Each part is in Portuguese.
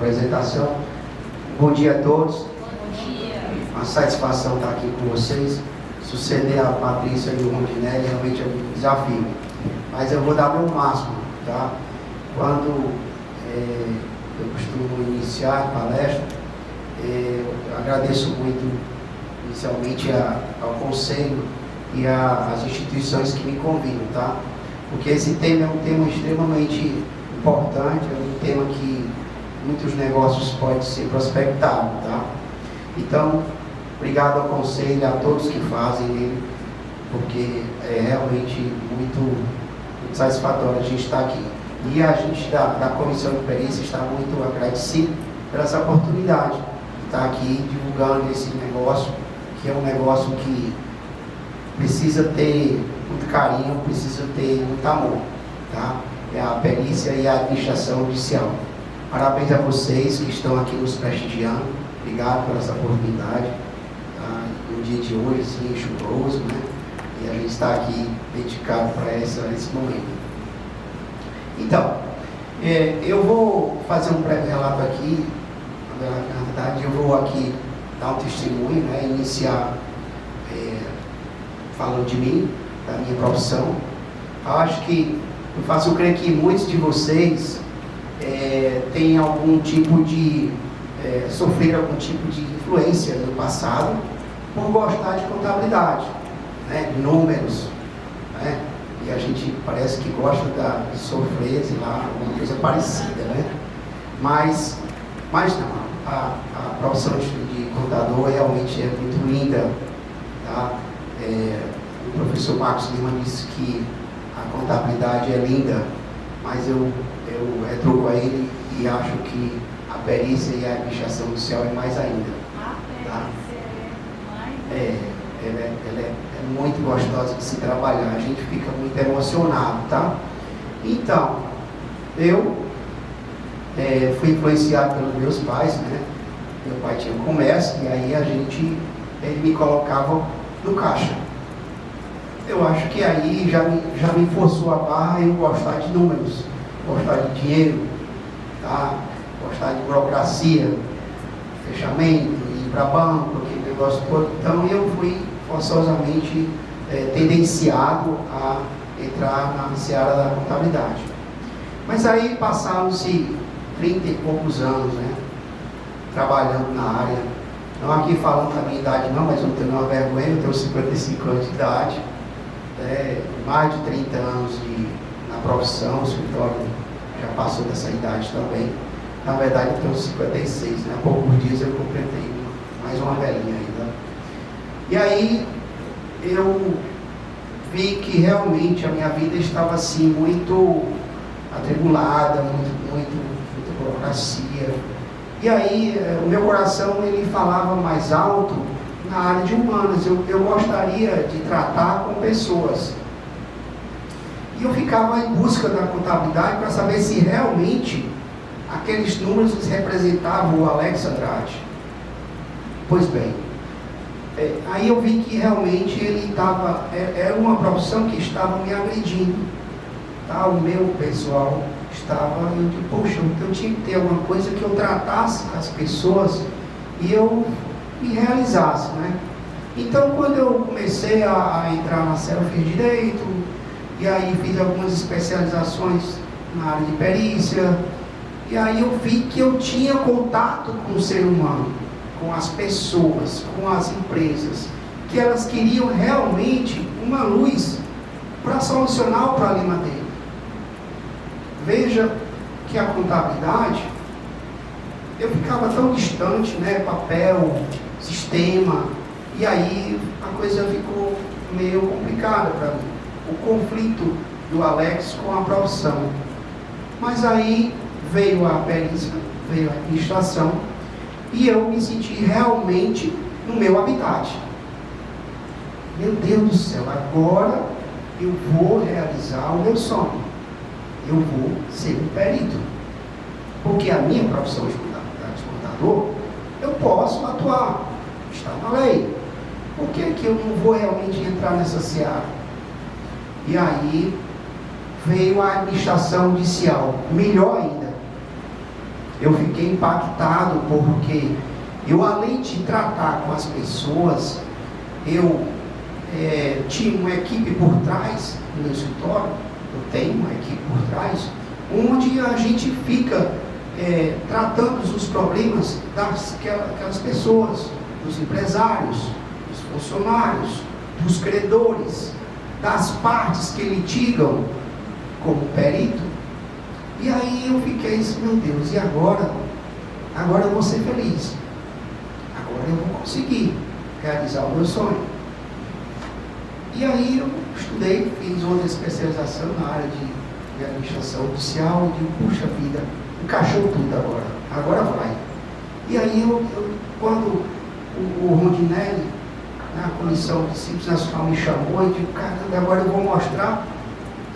apresentação. Bom dia a todos. Bom dia. Uma satisfação estar aqui com vocês. Suceder a Patrícia e o Rondinelli realmente é um desafio. Mas eu vou dar meu máximo, tá? Quando eu costumo iniciar a palestra, eu agradeço muito, inicialmente, ao Conselho e às instituições que me convidam, tá? Porque esse tema é um tema extremamente importante, é um tema que muitos negócios podem ser prospectados, tá? Então, obrigado ao Conselho, a todos que fazem ele, porque é realmente muito satisfatório a gente estar aqui. E a gente da Comissão de Perícia está muito agradecido por essa oportunidade de estar aqui divulgando esse negócio, que é um negócio que precisa ter muito carinho, precisa ter muito amor, tá? É a perícia e a administração judicial. Parabéns a vocês que estão aqui nos prestigiando. Obrigado por essa oportunidade. Tá? No dia de hoje, assim, chuvoso, né? E a gente está aqui dedicado para esse momento. Então, eu vou fazer um breve relato aqui. Na verdade, eu vou aqui dar um testemunho, né? Iniciar falando de mim, da minha profissão. Eu creio que muitos de vocês têm algum tipo de sofreram algum tipo de influência no passado por gostar de contabilidade, né, de números, né, e a gente parece que gosta de sofrer, sei lá, alguma coisa parecida, né, mas não, a profissão de contador realmente é muito linda, tá? O professor Marcos Lima disse que a contabilidade é linda, mas eu retruco a ele e acho que a perícia e a administração judicial é mais ainda. A perícia é mais ela é muito gostosa de se trabalhar, a gente fica muito emocionado, tá? Então, eu fui influenciado pelos meus pais, né? Meu pai tinha um comércio e aí ele me colocava no caixa. Eu acho que aí já me forçou a barra em gostar de números, gostar de dinheiro, tá? Gostar de burocracia, fechamento, ir para banco, aquele negócio todo. Então eu fui forçosamente tendenciado a entrar na seara da contabilidade. Mas aí passaram-se 30 e poucos anos, né? Trabalhando na área. Não aqui falando da minha idade não, mas eu não tenho nenhuma vergonha, eu tenho 55 anos de idade. Mais de 30 anos na profissão, o escritório já passou dessa idade também. Na verdade eu tenho 56, né? Há poucos dias eu completei mais uma velhinha ainda. E aí eu vi que realmente a minha vida estava assim muito atribulada, muita burocracia. E aí o meu coração ele falava mais alto na área de humanas. Eu gostaria de tratar com pessoas. E eu ficava em busca da contabilidade para saber se realmente aqueles números representavam o Alex Andrade. Pois bem, aí eu vi que realmente ele era uma profissão que estava me agredindo. Tá? O meu pessoal estava, eu digo, poxa, eu tinha que ter alguma coisa que eu tratasse as pessoas e eu me realizasse, né? Então, quando eu comecei a entrar na série, eu fiz direito, e aí fiz algumas especializações na área de perícia, e aí eu vi que eu tinha contato com o ser humano, com as pessoas, com as empresas, que elas queriam realmente uma luz para solucionar o problema dele. Veja que a contabilidade, eu ficava tão distante, né? Papel, sistema, e aí a coisa ficou meio complicada para mim. O conflito do Alex com a profissão. Mas aí veio a perícia, veio a administração, e eu me senti realmente no meu habitat. Meu Deus do céu, agora eu vou realizar o meu sonho. Eu vou ser um perito. Porque a minha profissão de contador, eu posso atuar, está na lei. Por que eu não vou realmente entrar nessa seara? E aí veio a administração judicial, melhor ainda. eu fiquei impactado, porque eu, além de tratar com as pessoas, eu tinha uma equipe por trás no meu escritório, eu tenho uma equipe por trás, onde a gente fica tratando os problemas daquelas pessoas, dos empresários, dos funcionários, dos credores, das partes que litigam como perito. E aí eu fiquei assim, meu Deus, e agora? Agora eu vou ser feliz. Agora eu vou conseguir realizar o meu sonho. E aí eu estudei, fiz outra especialização na área de administração judicial, e digo, puxa vida, encaixou tudo agora vai. E aí quando o Rondinelli, na Comissão de Simples Nacional, me chamou, eu digo, caramba, agora eu vou mostrar,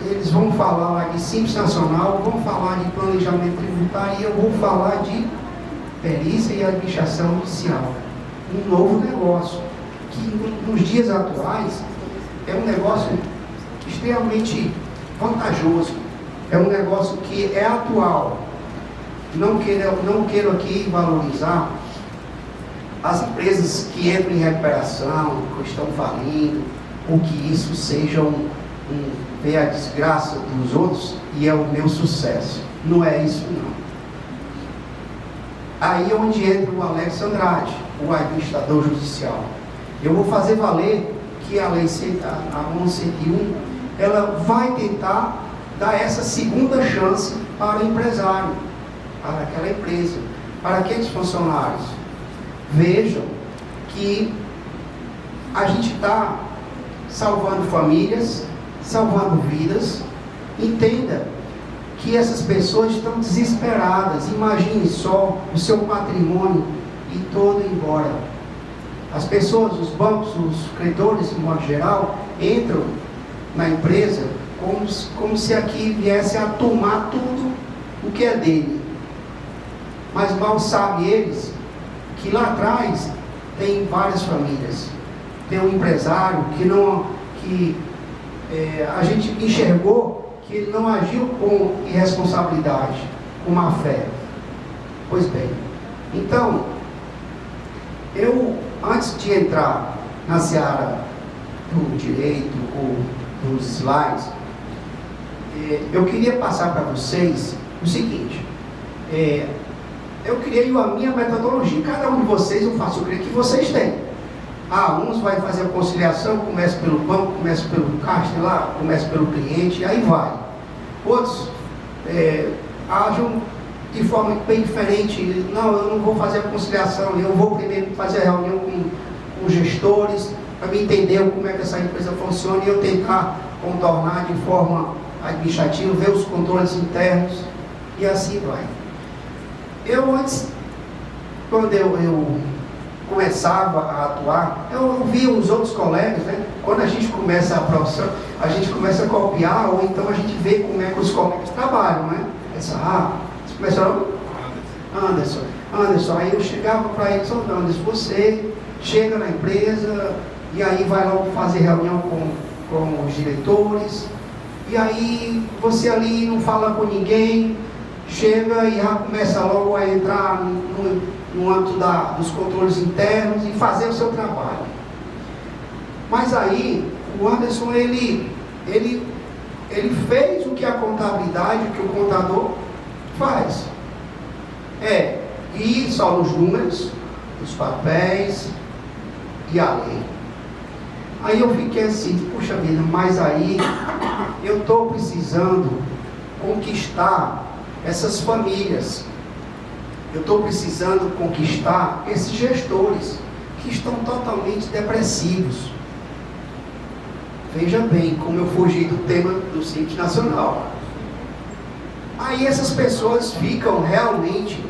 eles vão falar lá de Simples Nacional, vão falar de planejamento tributário, e eu vou falar de perícia e administração judicial. Um novo negócio, que nos dias atuais é um negócio extremamente vantajoso, é um negócio que é atual. Não quero aqui valorizar as empresas que entram em recuperação, que estão falindo, ou que isso seja ver a desgraça dos outros e é o meu sucesso. Não é isso, não. Aí é onde entra o Alex Andrade, o administrador judicial. Eu vou fazer valer que a lei a 1101, ela vai tentar dar essa segunda chance para o empresário, para aquela empresa, para aqueles funcionários. Vejam que a gente está salvando famílias, salvando vidas. Entenda que essas pessoas estão desesperadas. Imagine só o seu patrimônio e todo embora. As pessoas, os bancos, os credores, de modo geral, entram na empresa como se aqui viesse a tomar tudo o que é dele. Mas mal sabem eles que lá atrás tem várias famílias. Tem um empresário que a gente enxergou que ele não agiu com irresponsabilidade, com má fé. Pois bem, então, antes de entrar na seara do direito ou dos slides, eu queria passar para vocês o seguinte. Eu criei a minha metodologia. Cada um de vocês, eu faço o que vocês têm. Uns vai fazer a conciliação, começa pelo banco, começa pelo caixa, lá, começa pelo cliente, e aí vai. Outros agem de forma bem diferente. Não, eu não vou fazer a conciliação, eu vou primeiro fazer a reunião com gestores, para me entender como é que essa empresa funciona, e eu tentar contornar de forma administrativa, ver os controles internos, e assim vai. Antes, quando eu começava a atuar, eu via os outros colegas, né? Quando a gente começa a profissão, a gente começa a copiar, ou então a gente vê como é que os colegas trabalham, né? Você começaram, Anderson, aí eu chegava para eles, Anderson, você chega na empresa, e aí vai logo fazer reunião com os diretores, e aí você ali não fala com ninguém, chega e já começa logo a entrar no âmbito dos controles internos e fazer o seu trabalho. Mas aí, o Anderson, ele fez o que a contabilidade, o que o contador faz. Ir só nos números, os papéis e a lei. Aí eu fiquei assim, puxa vida, mas aí eu estou precisando conquistar essas famílias. Eu estou precisando conquistar esses gestores que estão totalmente depressivos. Veja bem como eu fugi do tema do Simples Nacional. Aí essas pessoas ficam realmente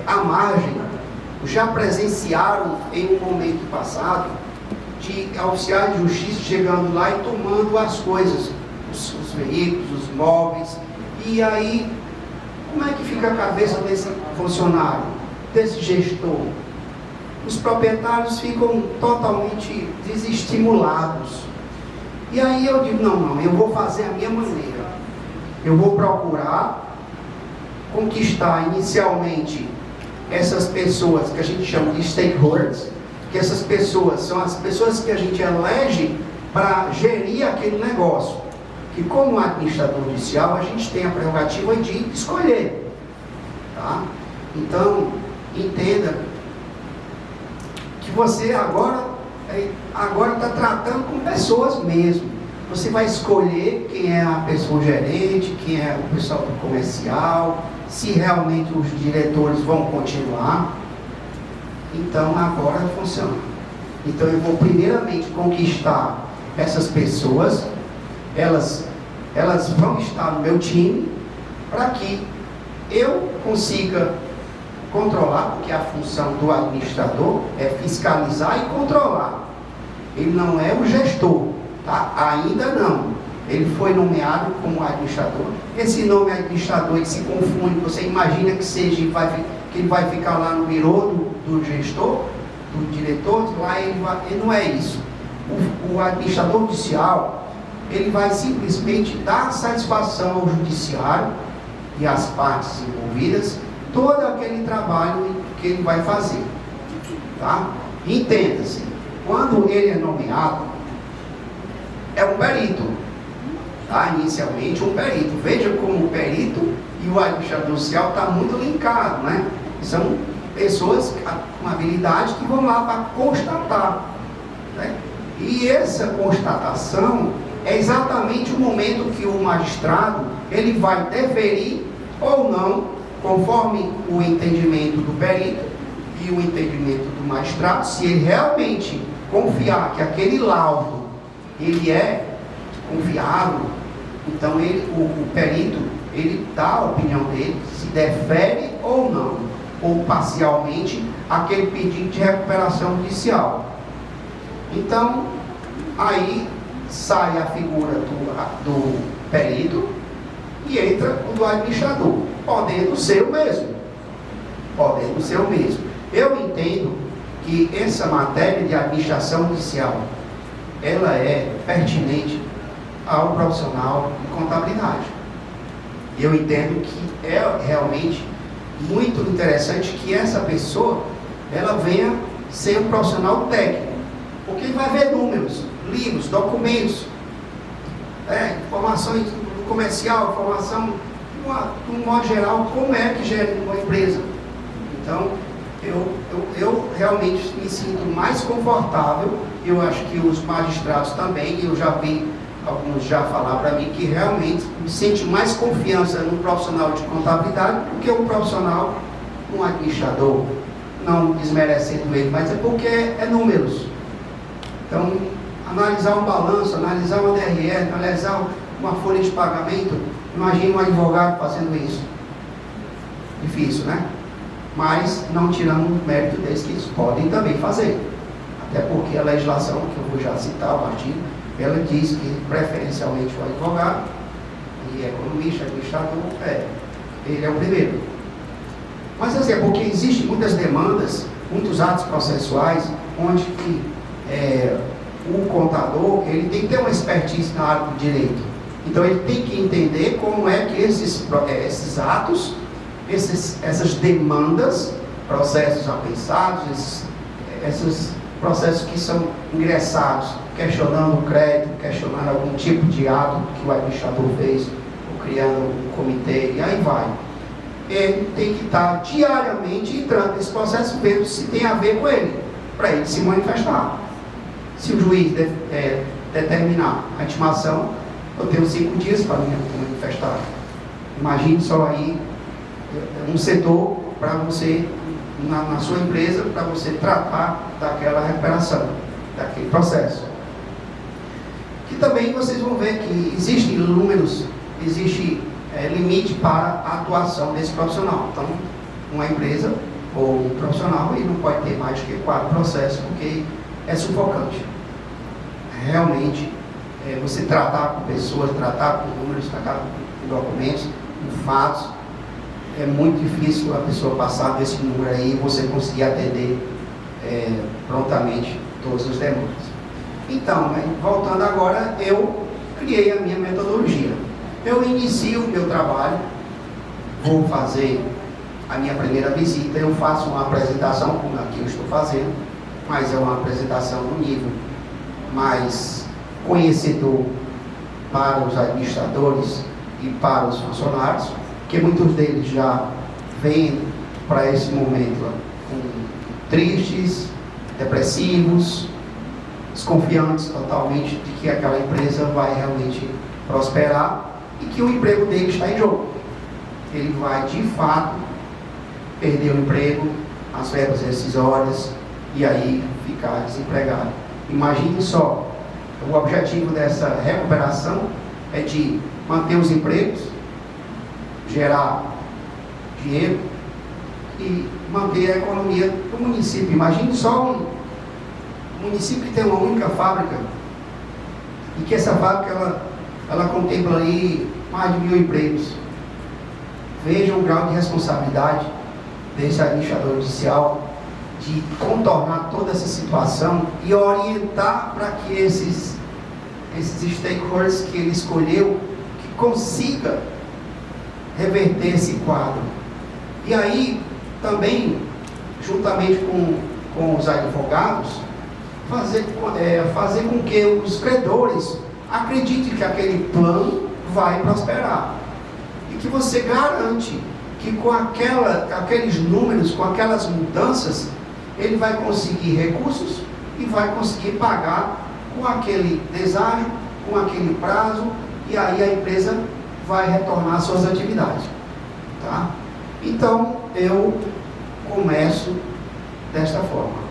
à margem. Já presenciaram em um momento passado de oficiais de justiça chegando lá e tomando as coisas, os veículos, os móveis. E aí, como é que fica a cabeça desse funcionário, desse gestor? Os proprietários ficam totalmente desestimulados. E aí eu digo, não, eu vou fazer a minha maneira. Eu vou procurar conquistar inicialmente essas pessoas que a gente chama de stakeholders, que essas pessoas são as pessoas que a gente elege para gerir aquele negócio, que como administrador judicial a gente tem a prerrogativa de escolher, tá? Então, entenda que você agora está tratando com pessoas mesmo. Você vai escolher quem é a pessoa gerente, quem é o pessoal do comercial, se realmente os diretores vão continuar. Então agora funciona. Então eu vou primeiramente conquistar essas pessoas, elas vão estar no meu time, para que eu consiga controlar, porque a função do administrador é fiscalizar e controlar. Ele não é o gestor, tá? Ainda não. Ele foi nomeado como administrador. Esse nome administrador, ele se confunde. Você imagina que seja, que ele vai ficar lá no birô do gestor, do diretor, lá ele não é isso. O administrador judicial, ele vai simplesmente dar satisfação ao judiciário e às partes envolvidas, todo aquele trabalho que ele vai fazer, tá? Entenda-se, quando ele é nomeado, é um perito, tá? Inicialmente um perito. Veja como o perito e o administrador judicial está muito linkado, né? São pessoas com habilidade que vão lá para constatar, né? E essa constatação é exatamente o momento que o magistrado ele vai deferir ou não, conforme o entendimento do perito e o entendimento do magistrado. Se ele realmente confiar que aquele laudo ele é confiável, então o perito ele dá a opinião dele, se defere ou não, ou parcialmente, aquele pedido de recuperação judicial. Então, aí sai a figura do perito e entra o do administrador, podendo ser o mesmo. Podendo ser o mesmo. Eu entendo que essa matéria de administração judicial, ela é pertinente ao profissional de contabilidade. Eu entendo que é realmente muito interessante que essa pessoa, ela venha ser um profissional técnico, porque ele vai ver números, livros, documentos, informações do comercial, informação de um modo geral, como é que gera uma empresa. Então, eu realmente me sinto mais confortável. Eu acho que os magistrados também, eu já vi alguns já falar para mim que realmente me sente mais confiança no profissional de contabilidade do que um profissional, um administrador, não desmerecendo ele, mas é porque é números. Então, analisar um balanço, analisar uma DRE, analisar uma folha de pagamento, imagine um advogado fazendo isso. Difícil, né? Mas não tirando o mérito deles, que eles podem também fazer. Até porque a legislação, que eu vou já citar o artigo, ela diz que preferencialmente o advogado e economista, administrador, ele é o primeiro. Mas assim, é porque existem muitas demandas, muitos atos processuais, onde que o contador, ele tem que ter uma expertise na área do direito. Então ele tem que entender como é que esses atos, essas demandas, processos apensados, esses processos que são ingressados, questionando o crédito, questionando algum tipo de ato que o administrador fez, ou criando um comitê, e aí vai. Ele tem que estar diariamente entrando nesse processo, vendo se tem a ver com ele, para ele se manifestar. Se o juiz determinar a intimação, eu tenho 5 dias para me manifestar. Imagine só aí um setor para você, na sua empresa, para você tratar daquela recuperação, daquele processo. Que também vocês vão ver que existem números, existe limite para a atuação desse profissional. Então, uma empresa ou um profissional, ele não pode ter mais que 4 processos, porque é sufocante. Realmente, você tratar com pessoas, tratar com números, tratar com documentos, com fatos, é muito difícil a pessoa passar desse número aí e você conseguir atender prontamente todas as demandas. Então, voltando agora, eu criei a minha metodologia. Eu inicio o meu trabalho vou fazer a minha primeira visita, eu faço uma apresentação como a que eu estou fazendo, mas é uma apresentação no nível mais conhecedor para os administradores e para os funcionários, que muitos deles já vêm para esse momento tristes, depressivos, desconfiantes totalmente de que aquela empresa vai realmente prosperar e que o emprego dele está em jogo. Ele vai de fato perder o emprego, as verbas rescisórias e aí ficar desempregado. Imagine só, o objetivo dessa recuperação é de manter os empregos, gerar dinheiro e manter a economia do município. Imagine só um município que tem uma única fábrica e que essa fábrica ela contempla aí mais de 1.000 empregos. Vejam o grau de responsabilidade desse administrador judicial de contornar toda essa situação e orientar para que esses stakeholders que ele escolheu, que consiga reverter esse quadro. E aí, também, juntamente com os advogados, fazer com que os credores acreditem que aquele plano vai prosperar. E que você garante que com aqueles números, com aquelas mudanças, ele vai conseguir recursos e vai conseguir pagar com aquele deságio, com aquele prazo, e aí a empresa vai retornar às suas atividades. Tá? Então, eu começo desta forma.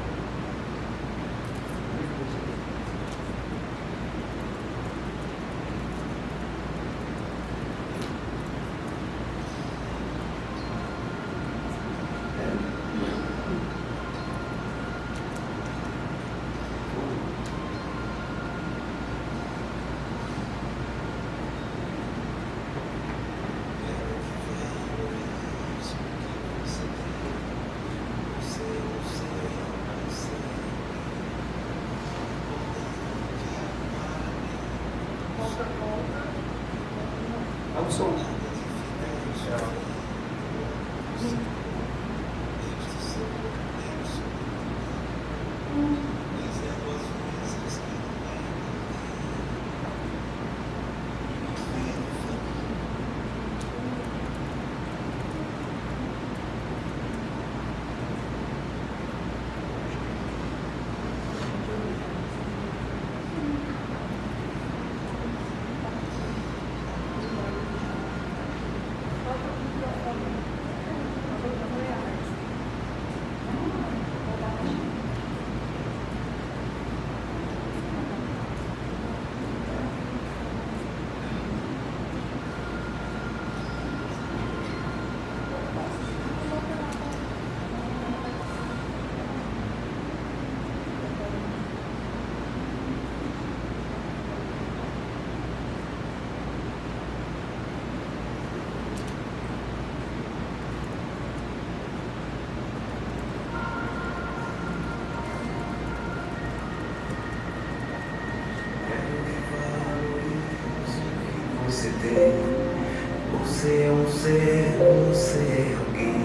Você é um ser, você é alguém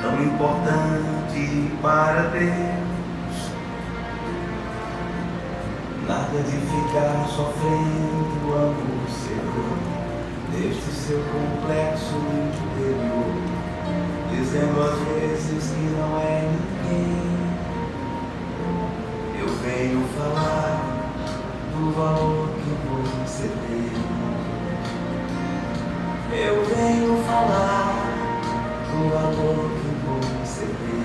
tão importante para Deus. Nada de ficar sofrendo angustiado deste seu complexo interior, dizendo às vezes que não é ninguém. Eu venho falar do valor que você tem. Eu venho falar do valor que você tem.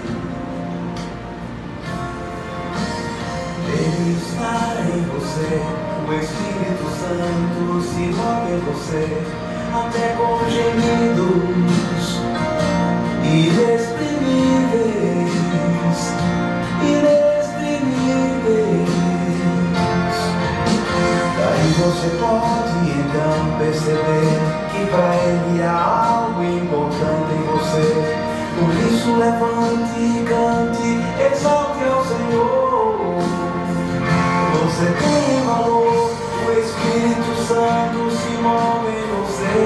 Ele está em você, o Espírito Santo se move em você, até com gemidos inexprimíveis, inexprimíveis. Daí você pode então perceber que para Ele há algo importante em você. Por isso levante e cante, exalte ao Senhor. Você tem valor, o Espírito Santo se move em você.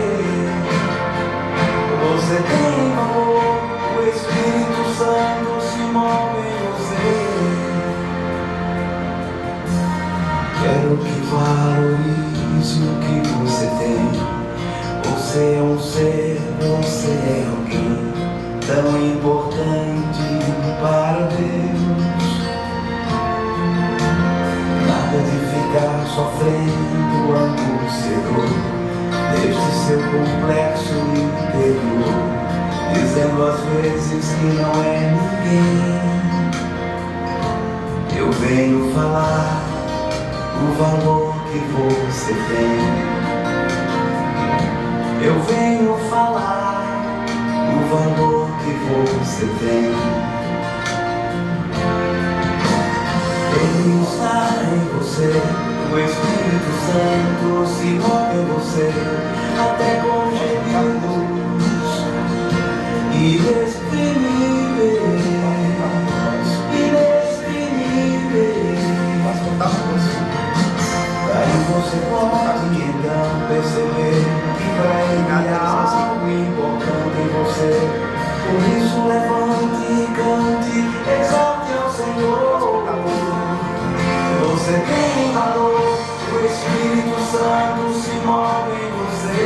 tão importante para Deus. Nada de ficar sofrendo angústia deste seu complexo interior, dizendo às vezes que não é ninguém. Eu venho falar o valor que você tem. Eu venho falar o valor que você tem. Ele está em você, o Espírito Santo se move em você, até com gemidos inexprimíveis, inexprimíveis. Daí você pode então perceber que para ele há algo importante em você. Por isso levante e cante, exalte ao Senhor. Você tem valor, o Espírito Santo se move em você.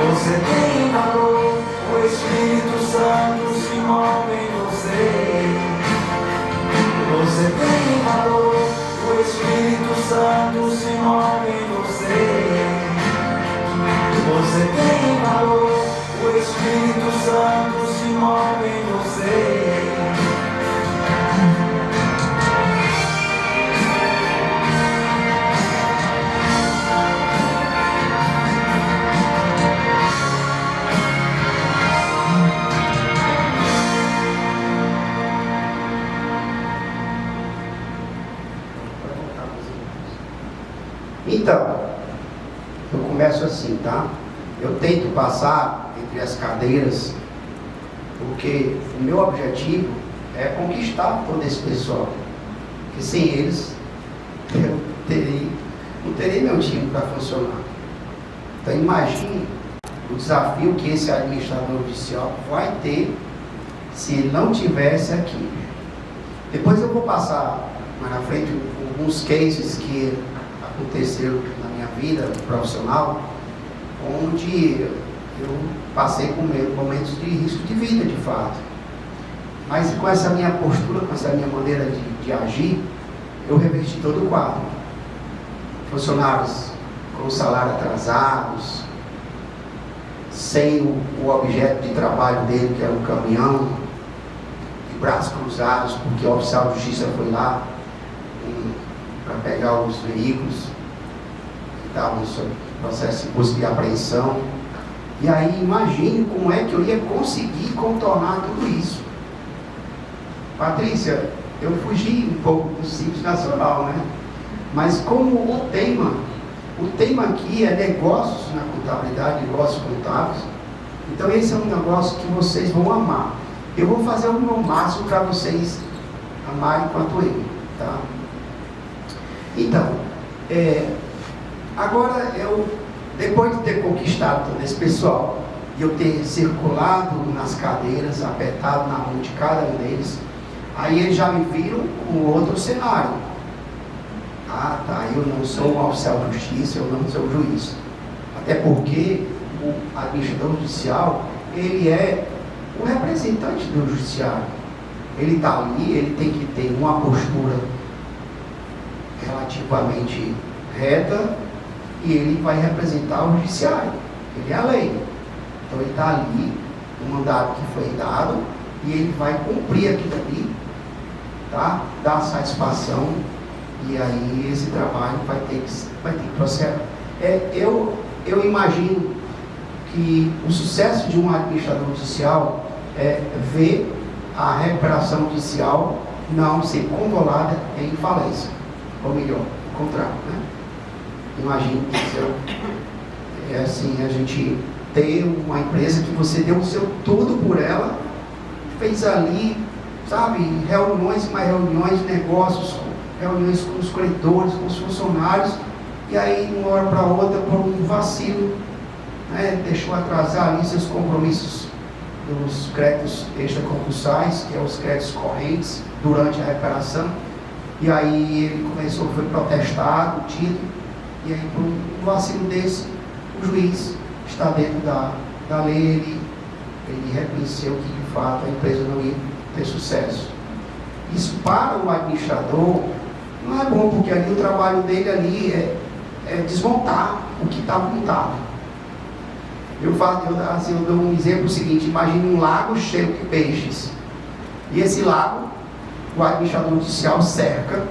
Você tem valor, o Espírito Santo se move em você. Você tem valor, o Espírito Santo se move em você. Você tem valor, o Espírito Santo se move em você. Então, eu começo assim, tá? Eu tento passar entre as cadeiras, porque o meu objetivo é conquistar todo esse pessoal. Porque sem eles, eu não teria meu time para funcionar. Então imagine o desafio que esse administrador oficial vai ter se ele não tivesse aqui. Depois eu vou passar mais na frente alguns cases que aconteceram na minha vida profissional, onde eu passei por momentos de risco de vida, de fato. Mas com essa minha postura, com essa minha maneira de agir, eu reverti todo o quadro. Funcionários com salário atrasados, sem o objeto de trabalho dele, que era um caminhão, de braços cruzados, porque o oficial de justiça foi lá para pegar os veículos que estavam sob processo de busca e apreensão. E aí imagine como é que eu ia conseguir contornar tudo isso. Patrícia, eu fugi um pouco do Simples Nacional, né? Mas como o tema aqui é negócios na contabilidade, negócios contábeis, então esse é um negócio que vocês vão amar. Eu vou fazer o meu máximo para vocês amarem quanto eu, tá? Então, agora depois de ter conquistado todo esse pessoal, e eu ter circulado nas cadeiras, apertado na mão de cada um deles, aí eles já me viram com outro cenário. Ah, tá, eu não sou um oficial de justiça, eu não sou juiz. Até porque o administrador judicial, ele é o representante do judiciário. Ele está ali, ele tem que ter uma postura relativamente reta e ele vai representar o judiciário. Ele é a lei. Então ele está ali, o mandato que foi dado, e ele vai cumprir aquilo ali, tá? Dar satisfação, e aí esse trabalho vai ter que prosseguir. Eu imagino que o sucesso de um administrador judicial é ver a recuperação judicial não ser controlada em falência, ou melhor, o contrário, né? Imagino que é assim, a gente ter uma empresa que você deu o seu tudo por ela, fez ali, sabe, reuniões, mais reuniões, negócios, reuniões com os credores, com os funcionários, e aí, de uma hora para outra, por um vacilo, né, deixou atrasar ali seus compromissos dos créditos extraconcursais, que é os créditos correntes, durante a recuperação, e aí ele foi protestado, tido, e aí, por um vacilo desse, o juiz está dentro da lei, ele ele reconheceu que de fato a empresa não ia ter sucesso. Isso para o administrador não é bom, porque ali o trabalho dele ali é desmontar o que está montado. Eu dou um exemplo seguinte: imagine um lago cheio de peixes, e esse lago o administrador judicial cerca,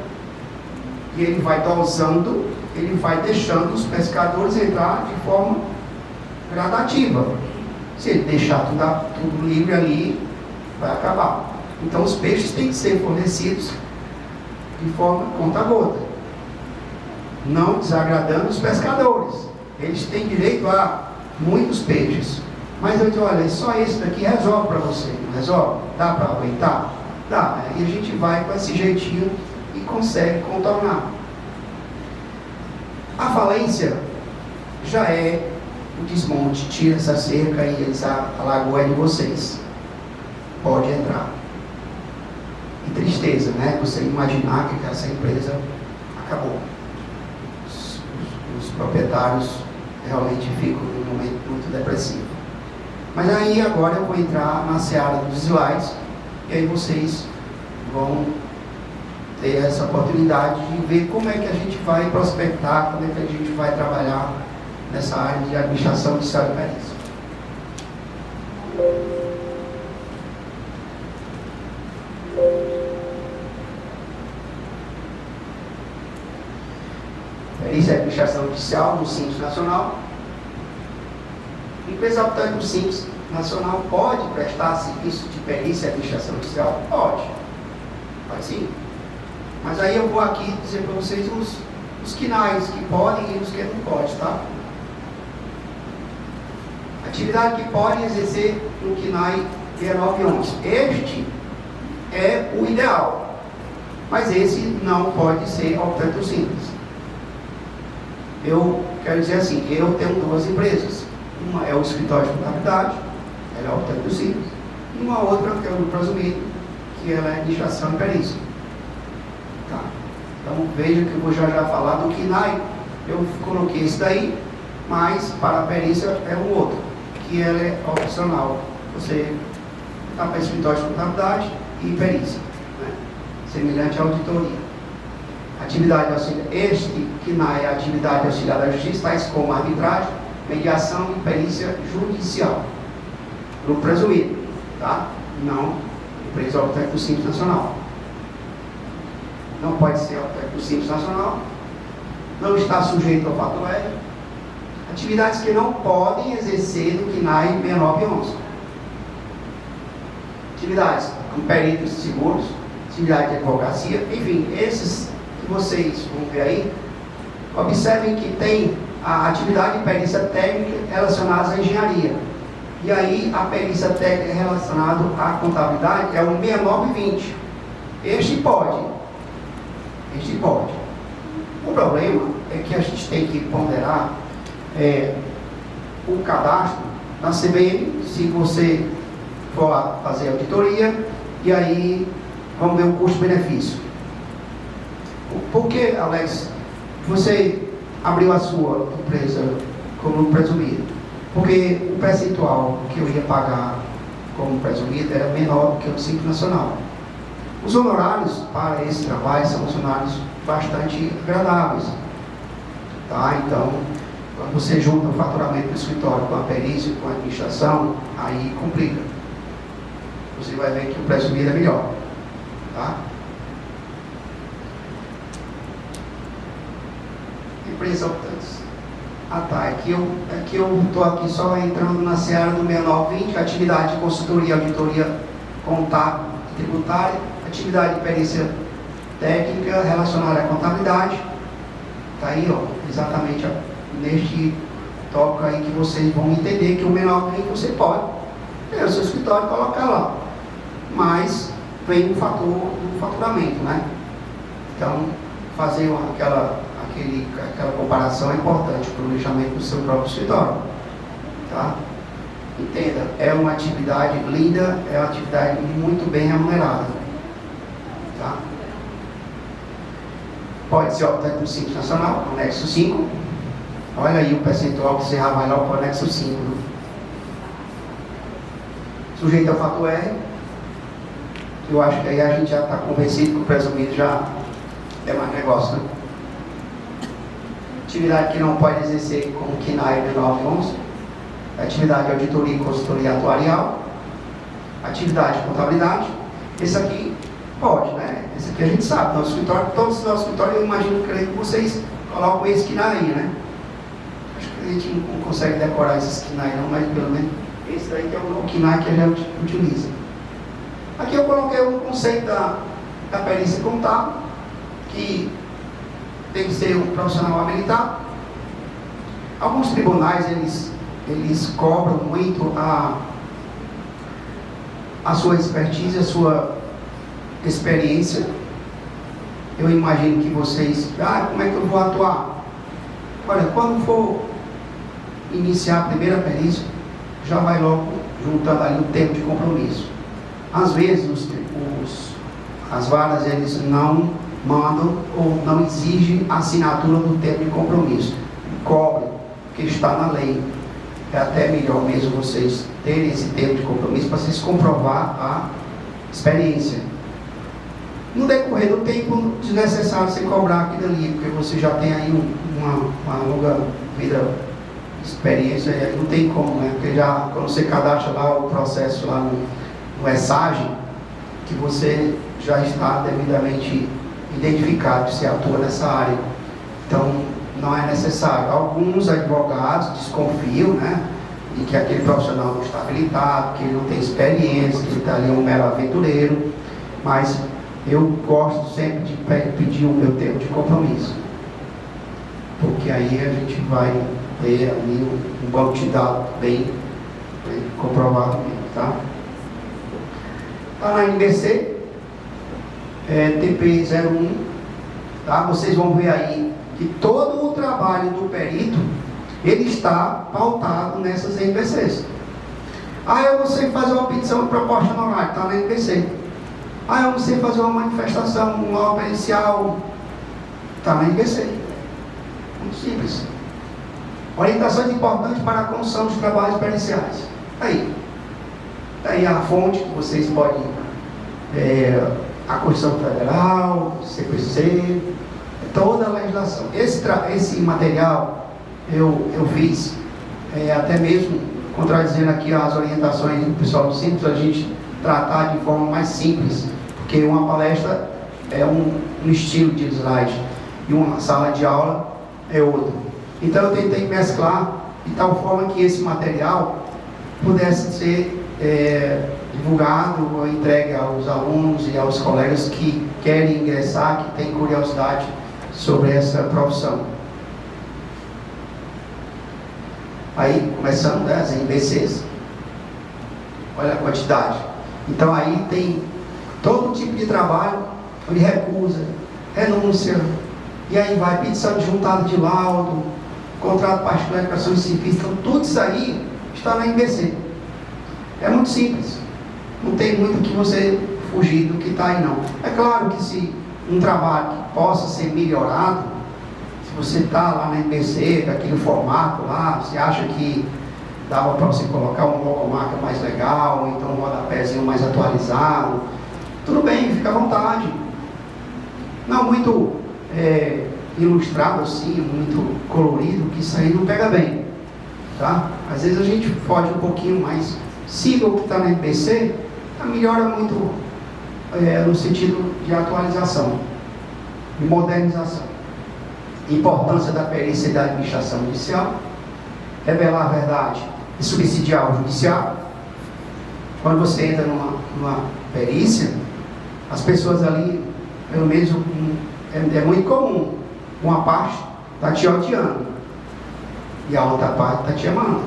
e ele vai dosando, ele vai deixando os pescadores entrar de forma gradativa. Se ele deixar tudo livre ali, vai acabar. Então os peixes têm que ser fornecidos de forma conta-gota, não desagradando os pescadores. Eles têm direito a muitos peixes, mas eu digo: olha, só esse daqui resolve para você. Não resolve? Dá para aguentar? Dá. E a gente vai com esse jeitinho e consegue contornar. A falência já é o desmonte. Tira essa cerca e a lagoa é de vocês, pode entrar. E tristeza, né? Você imaginar que essa empresa acabou. Os proprietários realmente ficam num momento muito depressivo. Mas aí agora eu vou entrar na seara dos slides, e aí vocês vão ter essa oportunidade de ver como é que a gente vai prospectar, como é que a gente vai trabalhar nessa área de administração de Estado e perícia. Perícia e administração judicial do Simples Nacional. A empresa optante do Simples Nacional pode prestar serviço de perícia e administração judicial? Pode. Pode sim. Mas aí eu vou aqui dizer para vocês os quinais que podem e os que não podem, tá? Atividade que pode exercer no KNAI 6911. Este é o ideal, mas esse não pode ser optante do Simples. Eu quero dizer assim, eu tenho duas empresas. Uma é o escritório de contabilidade, ela é optante do Simples, e uma outra que é o presumido, que ela é administração e perícia. Tá. Então veja que eu vou já falar do KNAI. Eu coloquei esse daí, mas para a perícia é um outro, que ela é opcional. Você está para escritório de contabilidade e perícia, né? Semelhante à auditoria. Atividade auxiliar. Este KNAI é a atividade auxiliar da justiça, tais como arbitragem, mediação e perícia judicial. No presumido, tá? Não empresa optante do Simples Nacional. Não pode ser optante do Simples Nacional. Não está sujeito ao fato leve. Atividades que não podem exercer no KNAI 6911. Atividades como peritos de seguros, atividade de advocacia, enfim, esses que vocês vão ver aí. Observem que tem a atividade de perícia técnica relacionada à engenharia. E aí a perícia técnica relacionada à contabilidade é o 6920. Este pode. Este pode. O problema é que a gente tem que ponderar o cadastro na CVM, se você for lá fazer auditoria, e aí vamos ver o custo-benefício. Por que, Alex, você abriu a sua empresa como presumido? Porque o percentual que eu ia pagar como presumido era menor do que o Simples Nacional. Os honorários para esse trabalho são honorários bastante agradáveis, tá? Então, quando você junta o faturamento do escritório com a perícia, com a administração, aí complica. Você vai ver que o presumido é melhor, tá? Empresa optantes. Ah tá, aqui eu estou aqui só entrando na seara do 6920, atividade de consultoria, auditoria contábil e tributária, atividade de perícia técnica relacionada à contabilidade. Está aí, ó, exatamente neste tópico aí que vocês vão entender que o 6920 você pode ter o seu escritório e colocar lá, mas vem o fator do faturamento, né? Então, fazer aquela comparação é importante para o planejamento do seu próprio escritório, tá? Entenda, é uma atividade linda, é uma atividade muito bem remunerada, tá? Pode ser optante do Simples Nacional, anexo 5. Olha aí o percentual que você já vai lá para o anexo 5. sujeito ao fator R. Eu acho que aí a gente já está convencido que o presumido já é mais negócio, né? Atividade que não pode exercer como KNAI de 9 e 11. Atividade de auditoria e consultoria atuarial. Atividade de contabilidade. Esse aqui pode, né? Esse aqui a gente sabe. Nosso escritório, todos os nossos escritórios, eu imagino que vocês colocam esse KNAI, né? Acho que a gente não consegue decorar esses KNAI não, mas pelo menos esse daí que é o KNAI que a gente utiliza. Aqui eu coloquei o conceito da perícia contábil, que tem que ser um profissional habilitado. Alguns tribunais, eles cobram muito a sua expertise, a sua experiência. Eu imagino que vocês, como é que eu vou atuar? Olha, quando for iniciar a primeira perícia, já vai logo juntando ali o termo de compromisso. Às vezes as varas eles não mandam ou não exigem a assinatura do termo de compromisso. Cobrem, porque está na lei. É até melhor mesmo vocês terem esse termo de compromisso para vocês comprovar a experiência. No decorrer do tempo, desnecessário você cobrar aquilo ali, porque você já tem aí uma longa vida, experiência, aí não tem como, né? Porque já, quando você cadastra lá o processo lá no ESAGE, que você já está devidamente identificado que você atua nessa área. Então, não é necessário. Alguns advogados desconfiam, né, de que aquele profissional não está habilitado, que ele não tem experiência, que ele está ali um mero aventureiro, mas eu gosto sempre de pedir o meu termo de compromisso, porque aí a gente vai ter ali um banco de dados bem comprovado mesmo, tá? Está na NBC, TP01, tá? Vocês vão ver aí que todo o trabalho do perito, ele está pautado nessas NBCs. Eu não sei fazer uma petição de proposta no horário, está na NBC. Eu não sei fazer uma manifestação, um laudo pericial, está na NBC. Muito simples. Orientações importantes para a condução dos trabalhos periciais. Está aí a fonte que vocês podem, a Constituição Federal, CPC, toda a legislação. Esse material eu fiz, até mesmo contradizendo aqui as orientações do pessoal do Simples, a gente tratar de forma mais simples, porque uma palestra é um estilo de slide e uma sala de aula é outro. Então eu tentei mesclar de tal forma que esse material pudesse ser divulgado ou entregue aos alunos e aos colegas que querem ingressar, que têm curiosidade sobre essa profissão. Aí, começando, né, as NBCs, olha a quantidade. Então aí tem todo tipo de trabalho, onde recusa, renúncia, e aí vai petição de juntada de laudo, contrato particular de ações civis, então tudo isso aí está na NBC. É muito simples, não tem muito que você fugir do que está aí não. É claro que se um trabalho que possa ser melhorado, se você está lá na NBC, com aquele formato lá, você acha que dava para você colocar uma logomarca mais legal, ou então um rodapézinho mais atualizado, tudo bem, fica à vontade. Não muito ilustrado assim, muito colorido, que isso aí não pega bem, tá? Às vezes a gente foge um pouquinho, mas siga o que está na NBC, melhora muito no sentido de atualização e modernização. Importância da perícia e da administração judicial, revelar a verdade e subsidiar o judiciário. Quando você entra numa perícia, as pessoas ali, pelo menos é muito comum, uma parte está te odiando e a outra parte está te amando.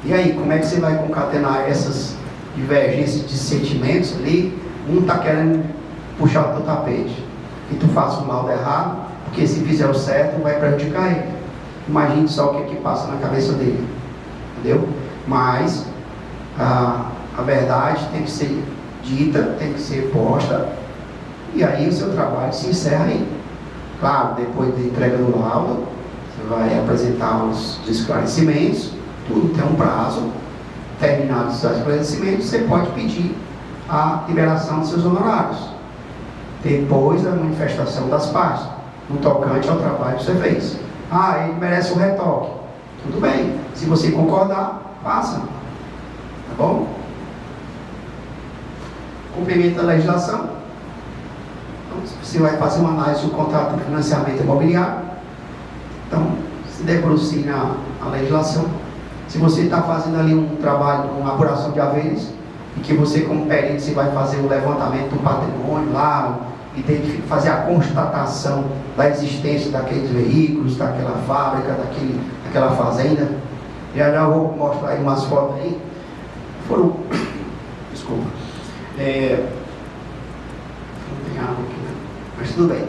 E aí, como é que você vai concatenar essas divergências de sentimentos ali? Um está querendo puxar o teu tapete, e tu faça um laudo errado, porque se fizer o certo vai prejudicar ele. Imagine só o que passa na cabeça dele, entendeu? Mas a verdade tem que ser dita, tem que ser posta, e aí o seu trabalho se encerra aí. Claro, depois da entrega do laudo, você vai apresentar os esclarecimentos, tudo tem um prazo, terminados os esclarecimentos, você pode pedir a liberação dos seus honorários, depois da manifestação das partes, no tocante ao trabalho que você fez. Ah, ele merece um retoque. Tudo bem, se você concordar, faça. Tá bom? Cumprimento da legislação. Então, você vai fazer uma análise do contrato de financiamento imobiliário. Então, se debruce na legislação. Se você está fazendo ali um trabalho, uma apuração de haveres, e que você, como perito, você vai fazer o levantamento do patrimônio lá, fazer a constatação da existência daqueles veículos, daquela fábrica, daquela fazenda. Já vou mostrar aí umas fotos aí. Foram. Desculpa. Não tem água aqui, né? Mas tudo bem.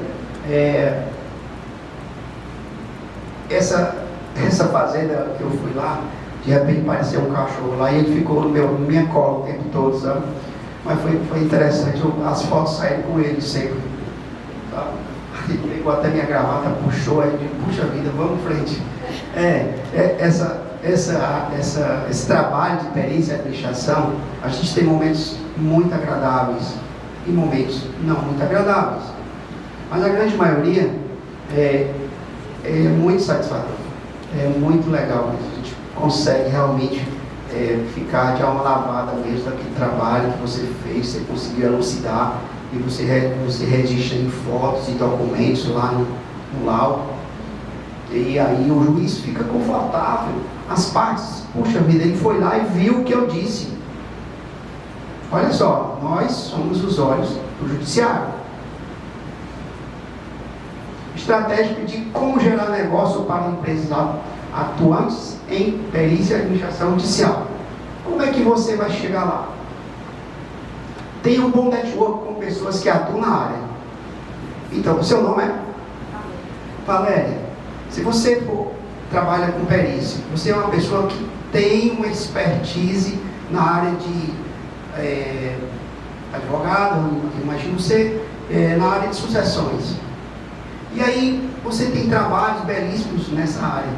Essa fazenda que eu fui lá, de repente apareceu um cachorro lá e ele ficou no minha cola o tempo todo, sabe? Mas foi interessante, as fotos saíram com ele sempre, sabe? Ele pegou até minha gravata, puxou, aí eu digo, puxa vida, vamos em frente. Esse trabalho de perícia e administração, a gente tem momentos muito agradáveis e momentos não muito agradáveis, mas a grande maioria é muito satisfatório, é muito legal mesmo. A gente consegue realmente ficar de alma lavada mesmo daquele trabalho que você fez, você conseguiu elucidar e você registra em fotos e documentos lá no laudo, e aí o juiz fica confortável, as partes, puxa vida, ele foi lá e viu o que eu disse. Olha só, nós somos os olhos do judiciário. Estratégia de como gerar negócio para empresas atuantes em perícia e administração judicial. Como é que você vai chegar lá? Tem um bom network com pessoas que atuam na área. Então, o seu nome é? Valéria. Se você trabalha com perícia, você é uma pessoa que tem uma expertise na área de advogado, imagino você, na área de sucessões. E aí, você tem trabalhos belíssimos nessa área.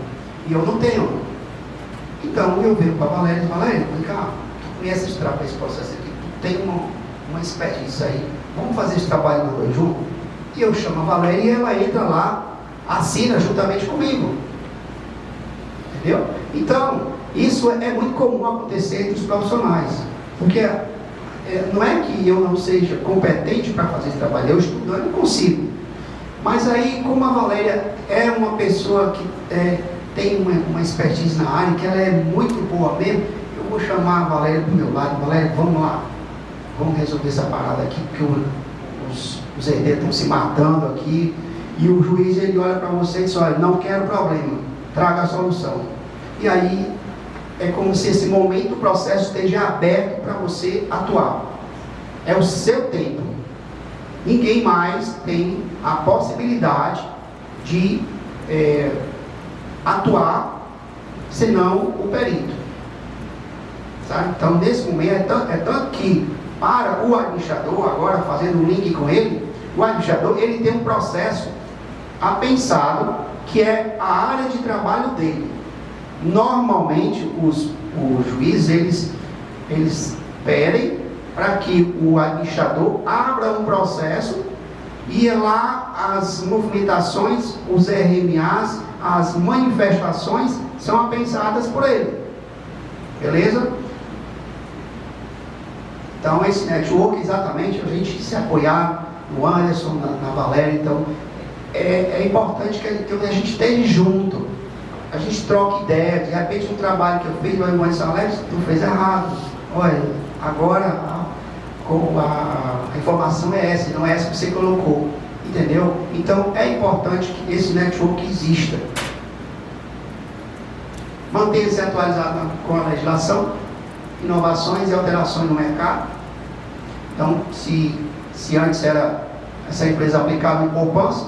E eu não tenho. Então, eu venho para a Valéria e falo, Valéria, vem cá, tu conhece esse processo aqui, tu tem uma expertise aí, vamos fazer esse trabalho nós dois juntos? E eu chamo a Valéria e ela entra lá, assina juntamente comigo. Entendeu? Então, isso é muito comum acontecer entre os profissionais. Porque não é que eu não seja competente para fazer esse trabalho, eu estudando eu não consigo. Mas aí, como a Valéria é uma pessoa que tem uma expertise na área, que ela é muito boa mesmo, eu vou chamar a Valéria para o meu lado. Valéria, vamos lá, vamos resolver essa parada aqui, porque os herdeiros estão se matando aqui, e o juiz ele olha para você e diz, olha, não quero problema, traga a solução. E aí, é como se esse momento do processo esteja aberto para você atuar. É o seu tempo. Ninguém mais tem a possibilidade de atuar, senão o perito. Sabe? Então, nesse momento, é tanto que, para o administrador, agora fazendo um link com ele, o administrador ele tem um processo apensado, que é a área de trabalho dele. Normalmente, os juízes, eles pedem para que o administrador abra um processo e lá as movimentações, os RMAs, as manifestações são apensadas por ele. Beleza? Então, esse network, exatamente, a gente se apoiar no Anderson, na Valéria, então, é importante que a gente esteja junto. A gente troca ideia, de repente um trabalho que eu fiz, o irmão disse, Alex, tu fez errado. Olha, agora a informação é essa, não é essa que você colocou. Entendeu? Então é importante que esse network exista. Mantenha-se atualizado com a legislação, inovações e alterações no mercado. Então, se antes era essa empresa aplicava em poupança,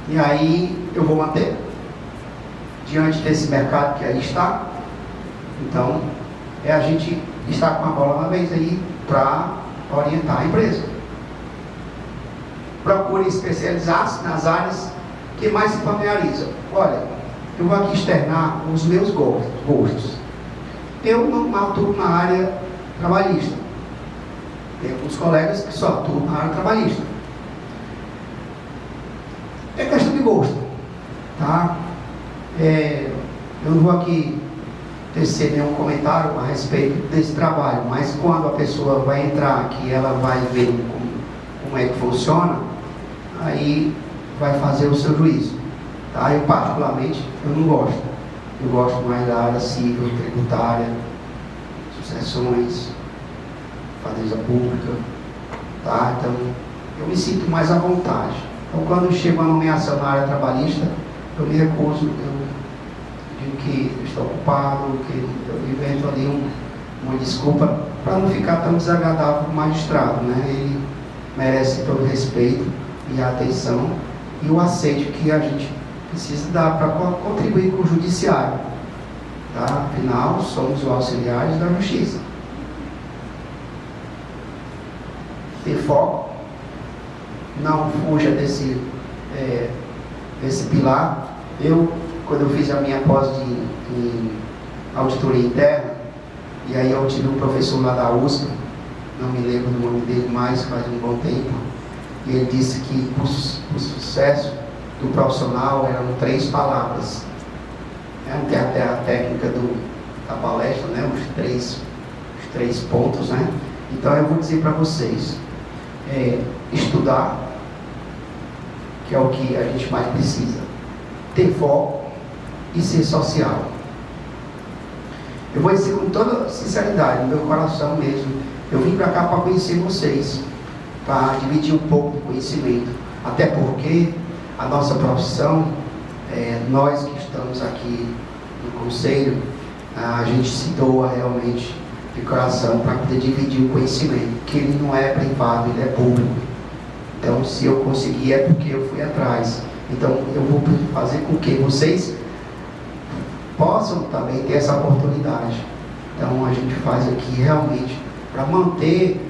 e aí eu vou manter diante desse mercado que aí está. Então, a gente está com a bola na vez aí para orientar a empresa. Procure especializar-se nas áreas que mais se familiarizam. Olha, eu vou aqui externar os meus gostos. Eu não atuo na área trabalhista. Tem alguns colegas que só atuam na área trabalhista. É questão de gosto, tá? Eu não vou aqui tecer nenhum comentário a respeito desse trabalho, mas quando a pessoa vai entrar aqui, ela vai ver como é que funciona, aí vai fazer o seu juízo, tá? Eu particularmente, eu não gosto. Eu gosto mais da área civil, tributária, sucessões, defesa pública, tá? Então, eu me sinto mais à vontade. Então, quando chega uma nomeação na área trabalhista, eu me recuso, eu digo que estou ocupado, que eu invento ali uma desculpa para não ficar tão desagradável para o magistrado, né? Ele merece todo o respeito e a atenção e o aceite que a gente precisa dar para contribuir com o judiciário, tá? Afinal, somos os auxiliares da justiça. Ter foco, não fuja desse pilar. Quando eu fiz a minha pós em auditoria interna, e aí eu tive um professor lá da USP, não me lembro do nome dele mais, faz um bom tempo, e ele disse que o sucesso do profissional eram 3 palavras. Tem até a técnica da palestra, né? Os três pontos, né? Então eu vou dizer para vocês, estudar, que é o que a gente mais precisa, ter foco e ser social. Eu vou dizer com toda sinceridade, no meu coração mesmo, eu vim para cá para conhecer vocês, para dividir um pouco do conhecimento, até porque a nossa profissão, nós que estamos aqui no conselho, a gente se doa realmente de coração para poder dividir o conhecimento, que ele não é privado, ele é público. Então, se eu conseguir, é porque eu fui atrás. Então, eu vou fazer com que vocês possam também ter essa oportunidade. Então, a gente faz aqui realmente para manter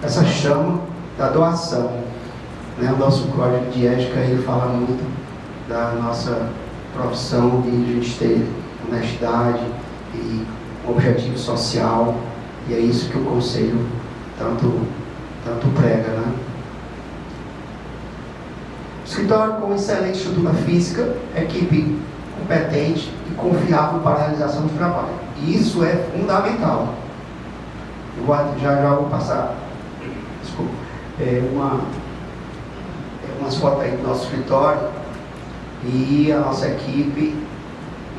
essa chama da doação, né? O nosso código de ética, ele fala muito da nossa profissão de a gente ter honestidade e objetivo social, e é isso que o Conselho tanto prega, né? Escritório com excelente estrutura física, equipe competente e confiável para a realização do trabalho. E isso é fundamental. Eu já vou passar, desculpa, umas fotos aí do nosso escritório, e a nossa equipe,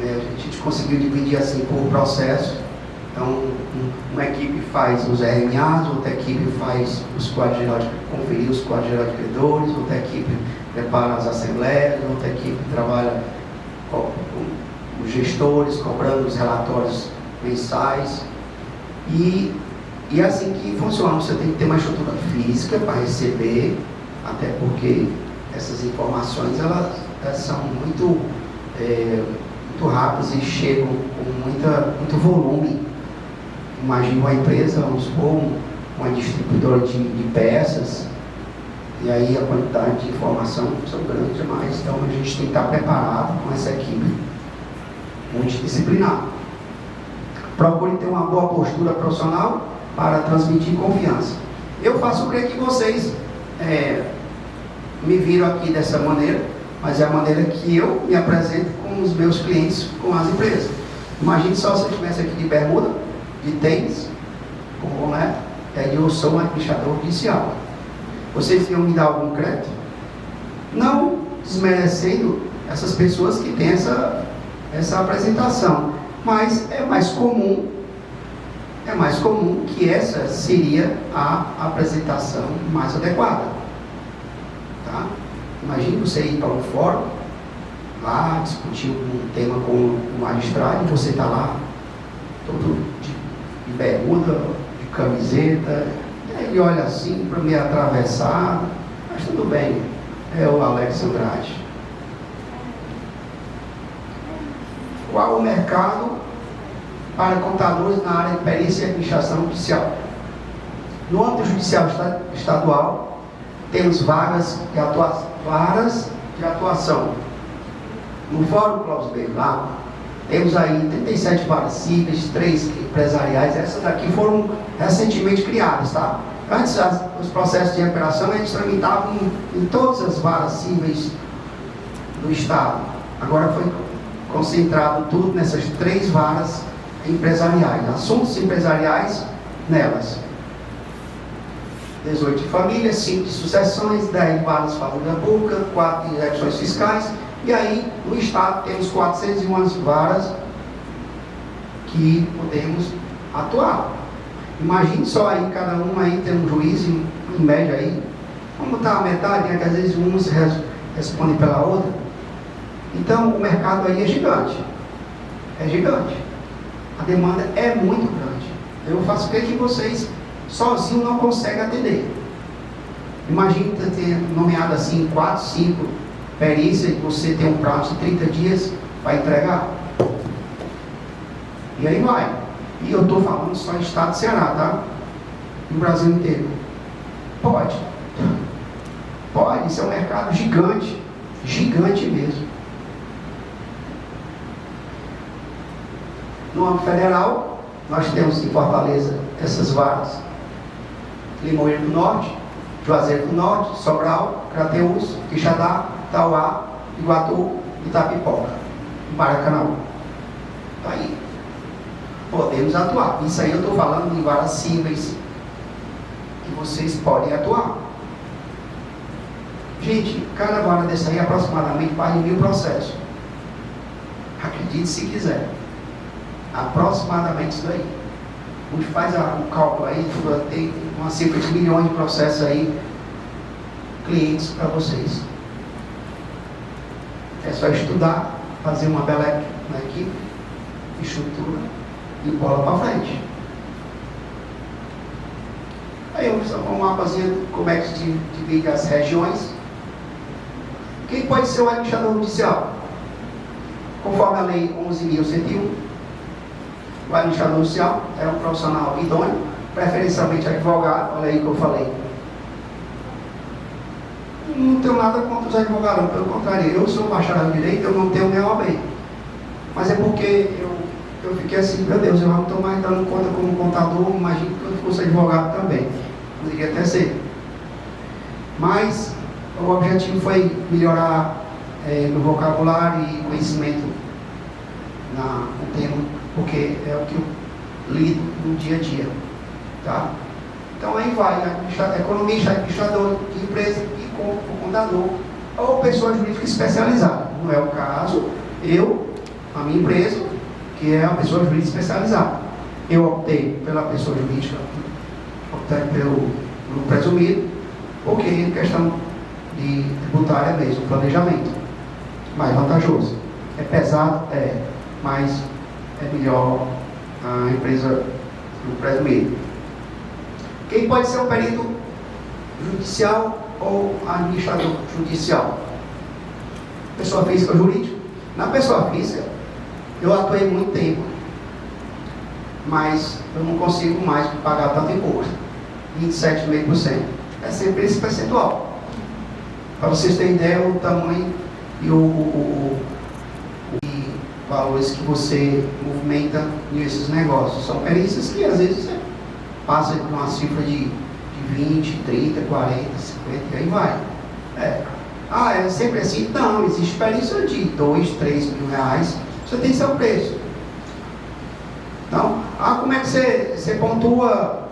a gente conseguiu dividir assim por processo. Então, uma equipe faz os RMAs, outra equipe faz conferir os quadros gerais de credores, outra equipe prepara as assembleias, outra equipe trabalha com os gestores, cobrando os relatórios mensais. E é assim que funciona. Você tem que ter uma estrutura física para receber, até porque essas informações elas são muito rápidas e chegam com muito volume. Imagina uma empresa, vamos supor, uma distribuidora de peças, e aí a quantidade de informação são grandes demais. Então a gente tem que estar preparado com essa equipe multidisciplinar. Procure ter uma boa postura profissional para transmitir confiança. Eu faço crer que vocês me viram aqui dessa maneira, mas é a maneira que eu me apresento com os meus clientes, com as empresas. Imagine só se eu estivesse aqui de bermuda, de tênis, com boné, e aí eu sou um administrador judicial. Vocês iam me dar algum crédito? Não desmerecendo essas pessoas que têm essa apresentação, mas é mais comum que essa seria a apresentação mais adequada, tá? Imagine você ir para um fórum, lá discutir um tema com o magistrado, e você está lá todo de bermuda, de camiseta, e aí ele olha assim para me atravessar, mas tudo bem, é o Alex Andrade. Qual o mercado para contadores na área de perícia e administração judicial? No âmbito judicial estadual, temos vagas de atuação. No Fórum Clóvis Berlado, Temos aí 37 varas cíveis, 3 empresariais. Essas daqui foram recentemente criadas, tá? Antes, os processos de recuperação eles tramitavam em todas as varas cíveis do Estado. Agora foi concentrado tudo nessas 3 varas empresariais. Assuntos empresariais nelas. 18 de família, 5 de sucessões, 10 varas de família pública, 4 de eleições fiscais. E aí, no Estado, temos 401 varas que podemos atuar. Imagine só aí, cada uma aí tem um juiz, em média aí. Vamos botar a metade, né, que às vezes um se responde pela outra. Então, o mercado aí é gigante. É gigante. A demanda é muito grande. Eu faço crer que vocês, sozinhos, não conseguem atender. Imagine ter nomeado assim 4, 5 perícias e você tem um prazo de 30 dias para entregar. E aí vai. E eu estou falando só em estado de Ceará, tá? No Brasil inteiro. Pode. Pode. Isso é um mercado gigante. Gigante mesmo. No âmbito federal, nós temos em Fortaleza essas varas. Limoeiro do Norte, Juazeiro do Norte, Sobral, Crateús, Quixadá, Tauá, Iguatu, Itapipoca, Maracanã. Está aí. Podemos atuar. Isso aí eu estou falando de varas cíveis que vocês podem atuar. Gente, cada vara dessa aí aproximadamente faz 1.000 processos. Acredite se quiser. Aproximadamente isso daí. A gente faz o cálculo aí, tem uma cifra de milhões de processos aí, clientes para vocês. É só estudar, fazer uma bela equipe, estrutura e bola para frente. Aí eu vou um mapazinho como é que se divide as regiões. Quem pode ser o administrador judicial? Conforme a lei 11.101, o administrador judicial é um profissional idôneo, preferencialmente advogado. Olha aí que eu falei. Não tenho nada contra os advogados, pelo contrário, eu sou bacharel em direito, eu não tenho nem OAB. Mas é porque eu fiquei assim, meu Deus, eu não estou mais dando conta como contador, imagino que eu fosse advogado também. Poderia até ser. Mas o objetivo foi melhorar no vocabulário e conhecimento no tema, porque é o que eu lido no dia a dia. Tá? Então aí vai, economista, administrador de empresa e o contador, ou pessoa jurídica especializada. Não é o caso, a minha empresa, que é a pessoa jurídica especializada. Eu optei pela pessoa jurídica, optei pelo presumido, porque em questão de tributária mesmo, planejamento, mais vantajoso. É pesado, mas é melhor a empresa do presumido. Quem pode ser o perito judicial ou administrador judicial? Pessoa física ou jurídica? Na pessoa física, eu atuei muito tempo, mas eu não consigo mais pagar tanto imposto. 27,5%. É sempre esse percentual. Para vocês terem ideia, o tamanho e os valores que você movimenta nesses negócios. São perícias que às vezes você passa por uma cifra de 20, 30, 40, 50 e aí vai. É sempre assim? Não, existe perícia de 2, 3 mil reais, você tem seu preço. Então, como é que você pontua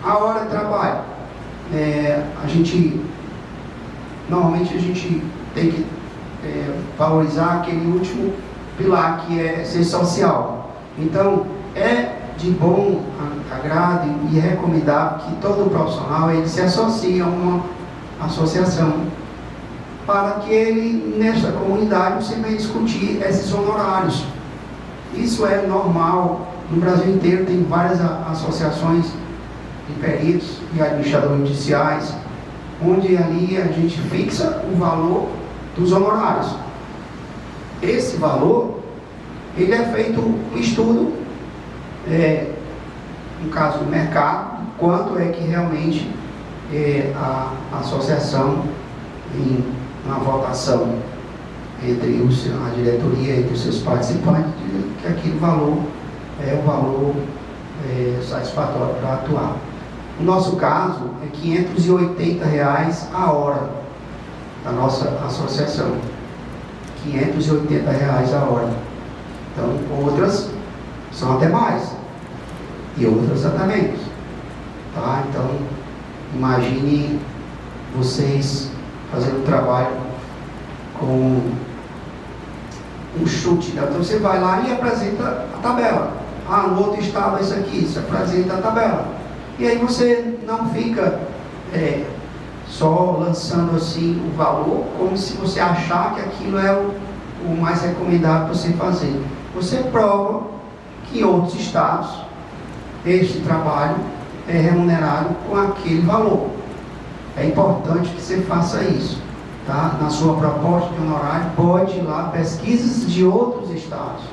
a hora de trabalho? Normalmente a gente tem que valorizar aquele último pilar que é ser social. Então, é de bom agrado e recomendável que todo profissional ele se associe a uma associação para que ele, nesta comunidade, você venha discutir esses honorários. Isso é normal. No Brasil inteiro tem várias associações de peritos e administradores judiciais, onde ali a gente fixa o valor dos honorários. Esse valor, ele é feito um estudo, no caso do mercado, quanto é que realmente a associação, na votação entre a diretoria, entre os seus participantes, que aquele valor é o valor satisfatório para atuar. No nosso caso, é R$ 580 a hora da nossa associação. R$ 580 a hora. Então, outras são até mais. E outras até menos. Tá? Então, imagine vocês fazendo trabalho com um chute. Então, você vai lá e apresenta a tabela. Ah, no outro estado é isso aqui, você apresenta a tabela. E aí você não fica só lançando assim o valor, como se você achar que aquilo é o mais recomendado para você fazer. Você prova que em outros estados este trabalho é remunerado com aquele valor. É importante que você faça isso. Tá? Na sua proposta de honorário, pode ir lá, pesquisas de outros estados.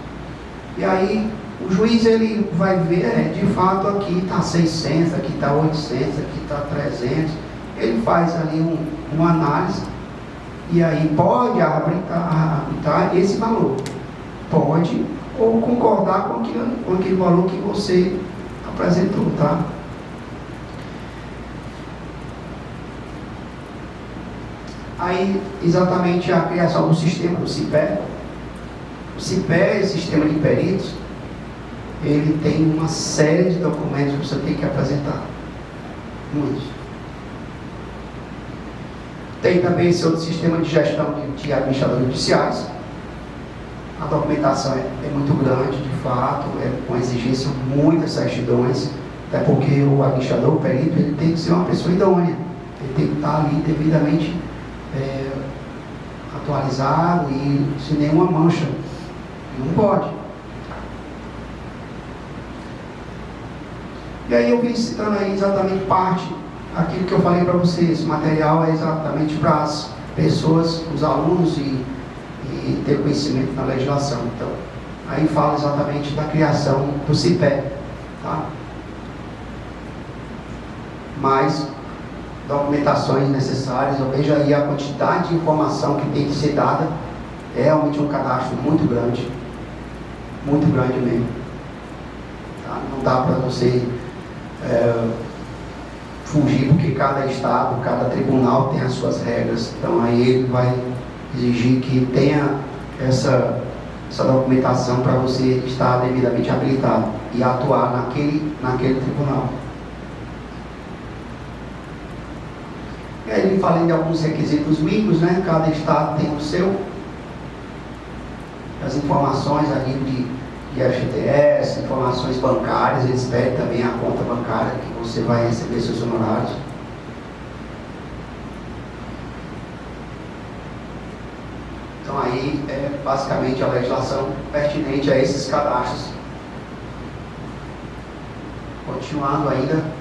E aí, o juiz ele vai ver, de fato, aqui está 600, aqui está 800, aqui está 300. Ele faz ali uma análise e aí pode arbitrar esse valor. Pode ou concordar com aquele valor que você apresentou, tá? Aí, exatamente a criação do sistema do CIPE. O CIPE, sistema de peritos, ele tem uma série de documentos que você tem que apresentar. Muitos. Tem também esse outro sistema de gestão de administradores judiciais. A documentação é muito grande, de fato, com exigência muitas certidões, até porque o administrador, o perito, ele tem que ser uma pessoa idônea. Ele tem que estar ali devidamente atualizado e sem nenhuma mancha. Não pode. E aí eu vim citando aí exatamente parte, aquilo que eu falei para vocês. Esse material é exatamente para as pessoas, os alunos e ter conhecimento na legislação. Então, aí fala exatamente da criação do CIPE, tá? Mais documentações necessárias. Eu vejo aí a quantidade de informação que tem que ser dada. É realmente um cadastro muito grande mesmo, tá? Não dá para você fugir, porque cada estado, cada tribunal tem as suas regras. Então aí ele vai exigir que tenha essa documentação para você estar devidamente habilitado e atuar naquele tribunal. E aí ele fala de alguns requisitos mínimos, né? Cada estado tem o seu. As informações a nível de FGTS, informações bancárias, eles pedem também a conta bancária que você vai receber seus honorários. Então aí é basicamente a legislação pertinente a esses cadastros. Continuando ainda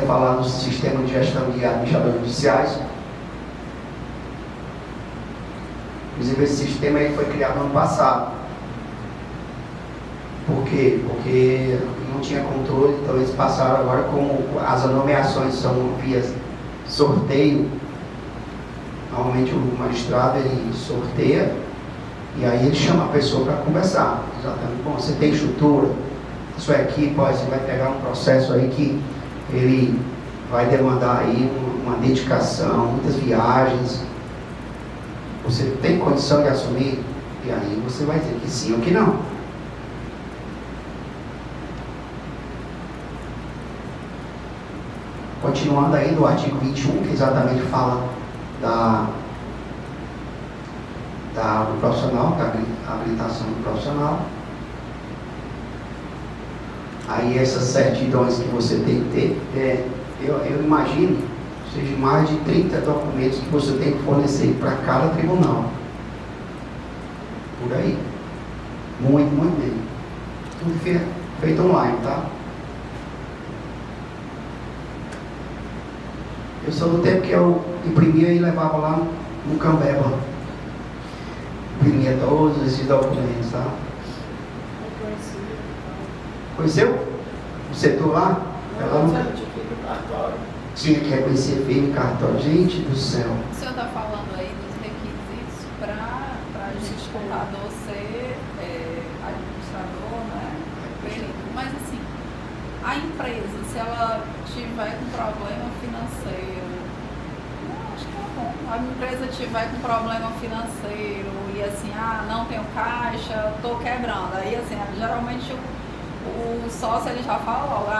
falar do sistema de gestão de administradores judiciais. Inclusive esse sistema aí foi criado no ano passado. Por quê? Porque não tinha controle, então eles passaram agora, como as nomeações são via sorteio. Normalmente o magistrado ele sorteia e aí ele chama a pessoa para conversar. Exatamente. Bom, você tem estrutura, a sua equipe, você vai pegar um processo aí que ele vai demandar aí uma dedicação, muitas viagens. Você tem condição de assumir? E aí você vai dizer que sim ou que não. Continuando aí do artigo 21, que exatamente fala do profissional, da habilitação do profissional. Aí essas certidões que você tem que ter, eu imagino, seja mais de 30 documentos que você tem que fornecer para cada tribunal. Por aí. Muito mesmo. Tudo feito online, tá? Eu sou do tempo que eu imprimia e levava lá no Cambeba. Imprimia todos esses documentos, tá? Conheceu? O setor lá? Tinha que reconhecer firme cartório. Gente do céu. O senhor está falando aí dos requisitos para de contador ser administrador, né? Perito. Mas assim, a empresa, se ela tiver com problema financeiro, eu acho que é bom. A empresa tiver com problema financeiro e assim, não tenho caixa, tô quebrando. Aí assim, geralmente o sócio ele já fala logo,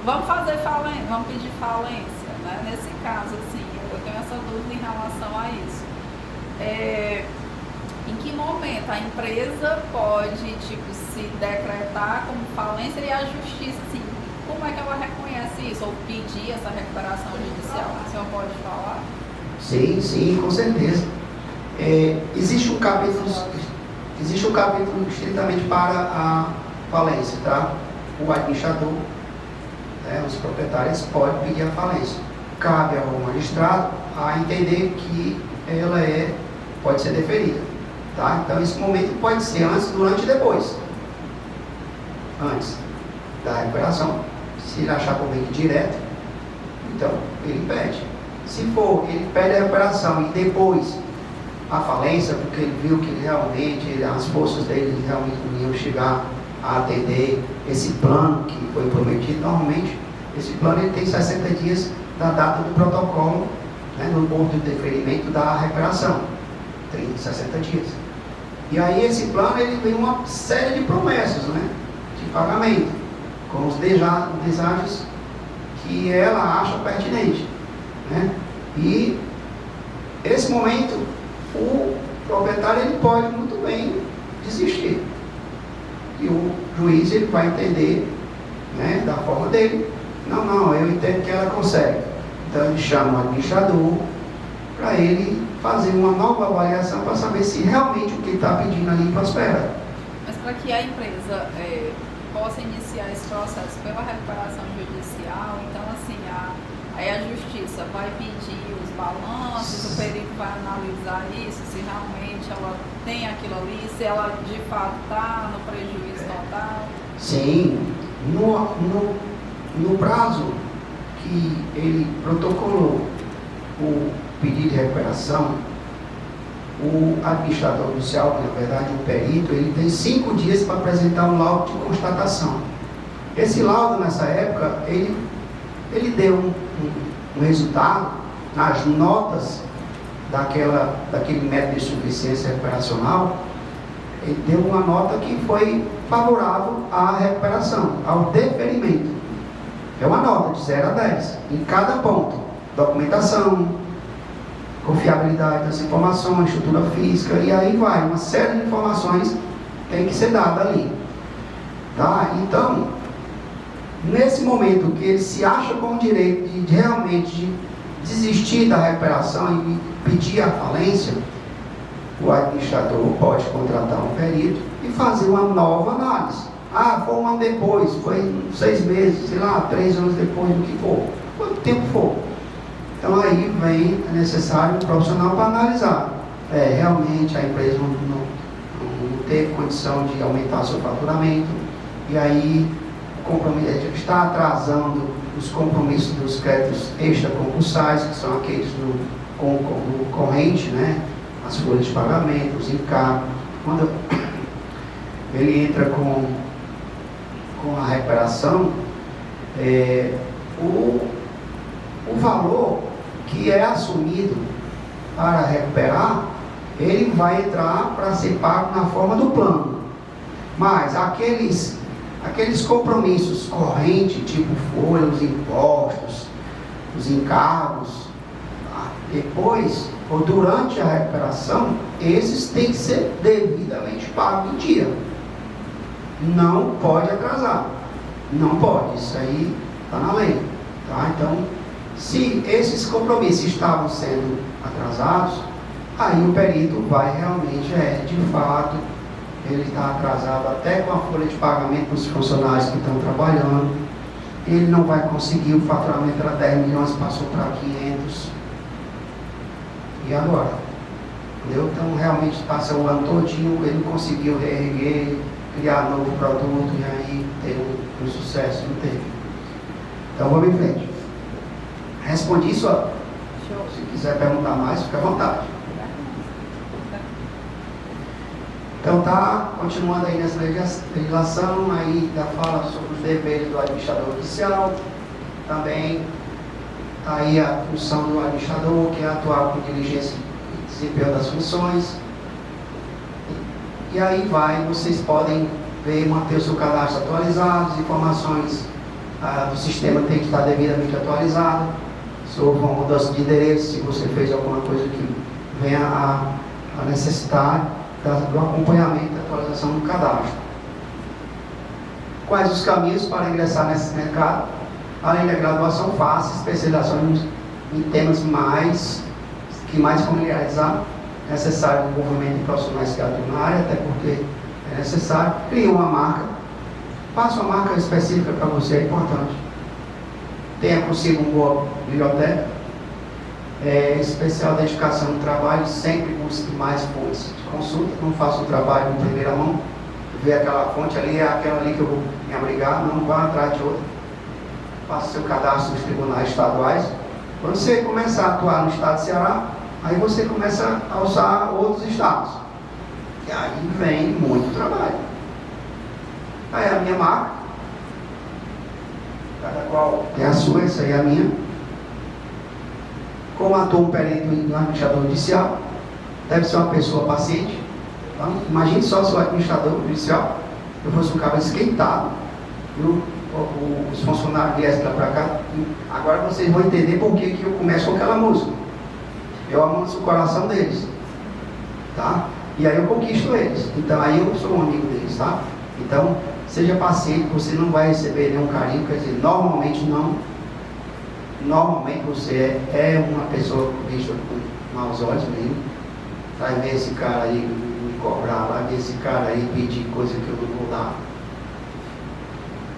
vamos fazer falência, vamos pedir falência, né? Nesse caso, assim, eu tenho essa dúvida em relação a isso. Em que momento a empresa pode, tipo, se decretar como falência e a justiça, assim, como é que ela reconhece isso? Ou pedir essa recuperação judicial? O senhor pode falar? Sim, com certeza. Existe um capítulo estritamente para a falência, tá? O administrador, os proprietários podem pedir a falência. Cabe ao magistrado a entender que ela pode ser deferida, tá? Então esse momento pode ser antes, durante e depois. Antes da recuperação, se ele achar conveniente direto, então ele pede. Se for, ele pede a recuperação e depois a falência, porque ele viu que realmente as forças dele realmente não iam chegar a atender esse plano que foi prometido. Normalmente esse plano ele tem 60 dias da data do protocolo, no ponto de deferimento da recuperação, 60 dias. E aí esse plano ele tem uma série de promessas, de pagamento, com os desafios que ela acha pertinente, E esse momento o proprietário ele pode muito bem desistir. E o juiz ele vai entender, da forma dele. Não, eu entendo que ela consegue. Então ele chama o administrador para ele fazer uma nova avaliação para saber se realmente o que está pedindo ali prospera. Mas para que a empresa possa iniciar esse processo pela recuperação judicial, então assim, aí a justiça vai pedir os balanços, o perito vai analisar isso, se realmente ela tem aquilo ali, se ela de fato está no prejuízo total. Sim, no prazo que ele protocolou o pedido de recuperação, o administrador judicial, que na verdade o perito, ele tem 5 dias para apresentar um laudo de constatação. Esse laudo, nessa época, ele deu um resultado nas notas daquele método de suficiência recuperacional. Ele deu uma nota que foi favorável à recuperação, ao deferimento. É uma nota de 0 a 10 em cada ponto: documentação, confiabilidade das informações, estrutura física, e aí vai, uma série de informações tem que ser dada ali, tá? Então, nesse momento que ele se acha com o direito de realmente desistir da recuperação e pedir a falência, o administrador pode contratar um perito e fazer uma nova análise. Foi um ano depois, foi 6 meses, 3 anos depois, do que for, quanto tempo for. Então aí é necessário um profissional para analisar. Realmente a empresa não teve condição de aumentar seu faturamento, e aí está atrasando os compromissos dos créditos extraconcursais, que são aqueles do corrente, as folhas de pagamento, os encargos. Quando ele entra com a recuperação, o valor que é assumido para recuperar, ele vai entrar para ser pago na forma do plano. Mas aqueles compromissos correntes, tipo folha, os impostos, os encargos, depois ou durante a recuperação, esses têm que ser devidamente pagos em dia. Não pode atrasar. Não pode. Isso aí está na lei. Tá? Então, se esses compromissos estavam sendo atrasados, aí o perito vai realmente, de fato, ele está atrasado até com a folha de pagamento dos funcionários que estão trabalhando, ele não vai conseguir, o faturamento era 10 milhões, passou para 500, e agora? Entendeu? Então realmente passa o ano todinho, ele não conseguiu reerguer, criar novo produto, e aí teve um sucesso, não teve. Então vamos em frente. Respondi isso. Se quiser perguntar mais, fica à vontade. Então tá, continuando aí nessa legislação, aí já fala sobre os deveres do administrador judicial, também tá aí a função do administrador, que é atuar com diligência e desempenho das funções. E aí vocês podem ver, manter o seu cadastro atualizado, as informações do sistema tem que estar devidamente atualizado. Se houve uma mudança de endereço, se você fez alguma coisa que venha a necessitar do acompanhamento e atualização do cadastro. Quais os caminhos para ingressar nesse mercado? Além da graduação, faça especialização em temas que mais familiarizar. É necessário o envolvimento de profissionais que atuam na área, até porque é necessário. Crie uma marca. Faça uma marca específica para você, é importante. Tenha consigo uma boa biblioteca. Especial dedicação no trabalho, sempre busque mais fontes de consulta. Não faça um trabalho em primeira mão. Ver aquela fonte ali, é aquela ali que eu vou me abrigar, não vá atrás de outra. Faça seu cadastro nos tribunais estaduais. Quando você começar a atuar no estado de Ceará, aí você começa a usar outros estados. E aí vem muito trabalho. Aí a minha marca, cada qual tem a sua, essa aí é a minha. Como atua um perito no administrador judicial, deve ser uma pessoa paciente. Então, imagine só se o administrador judicial eu fosse um cara esquentado, e os funcionários viessem lá para cá. Agora vocês vão entender por que eu começo com aquela música. Eu amanso o coração deles, tá? E aí eu conquisto eles. Então aí eu sou um amigo deles, tá? Então seja paciente, você não vai receber nenhum carinho, quer dizer, normalmente não. Normalmente você é uma pessoa vista com maus olhos mesmo. Vai ver esse cara aí me cobrar, vai ver esse cara aí pedir coisa que eu não vou dar.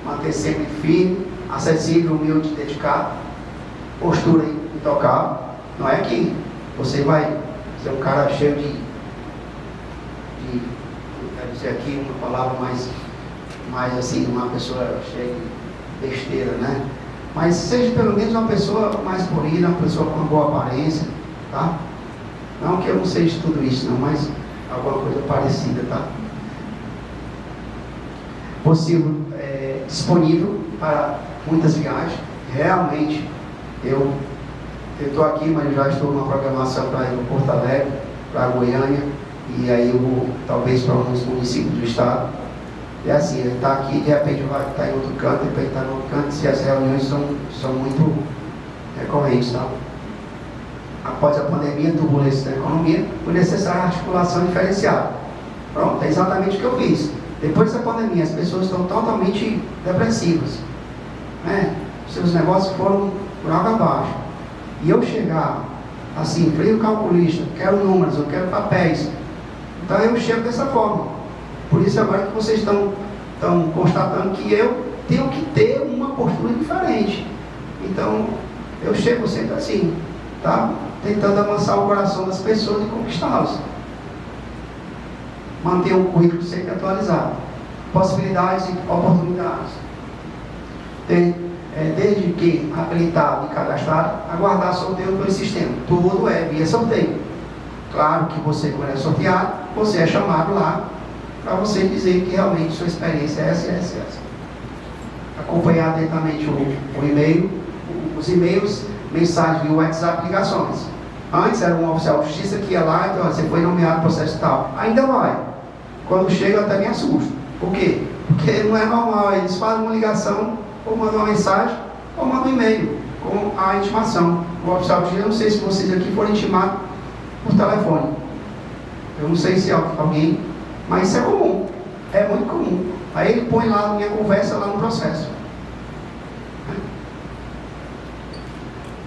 Manter sempre firme, acessível, humilde, dedicado, postura intocável. Não é que você vai ser um cara cheio de eu quero dizer aqui uma palavra mais assim, uma pessoa cheia de besteira, né? Mas seja pelo menos uma pessoa mais polida, uma pessoa com uma boa aparência, tá? Não que eu não seja tudo isso, não, mas alguma coisa parecida, tá? Possível, disponível para muitas viagens. Realmente, eu estou aqui, mas eu já estou numa programação para ir para Porto Alegre, para Goiânia, e aí eu vou, talvez, para alguns municípios do estado. É assim, ele está aqui, de repente vai estar em outro canto, de repente está em outro canto, se as reuniões são muito recorrentes, tá? Após a pandemia, turbulência da economia, foi necessária a articulação diferenciada. Pronto, é exatamente o que eu fiz. Depois da pandemia, as pessoas estão totalmente depressivas, né? Seus negócios foram por água abaixo. E eu chegar, assim, frio calculista, quero números, eu quero papéis. Então eu chego dessa forma. Por isso agora que vocês estão constatando que eu tenho que ter uma postura diferente. Então, eu chego sempre assim, tá? Tentando amansar o coração das pessoas e conquistá-las. Manter o currículo sempre atualizado. Possibilidades e oportunidades. Desde que habilitado e cadastrado, aguardar sorteio pelo sistema. Tudo é via sorteio. Claro que você, quando é sorteado, você é chamado lá para você dizer que realmente sua experiência é essa. Acompanhar atentamente o e-mail, os e-mails, mensagens via WhatsApp, ligações. Antes era um oficial de justiça que ia lá, então você foi nomeado processo tal. Ainda vai. Quando chega eu até me assusto. Por quê? Porque não é normal, eles fazem uma ligação, ou mandam uma mensagem, ou mandam um e-mail com a intimação. O oficial de justiça, eu não sei se vocês aqui foram intimados por telefone. Eu não sei se alguém, mas isso é comum, é muito comum. Aí ele põe lá a minha conversa lá no processo.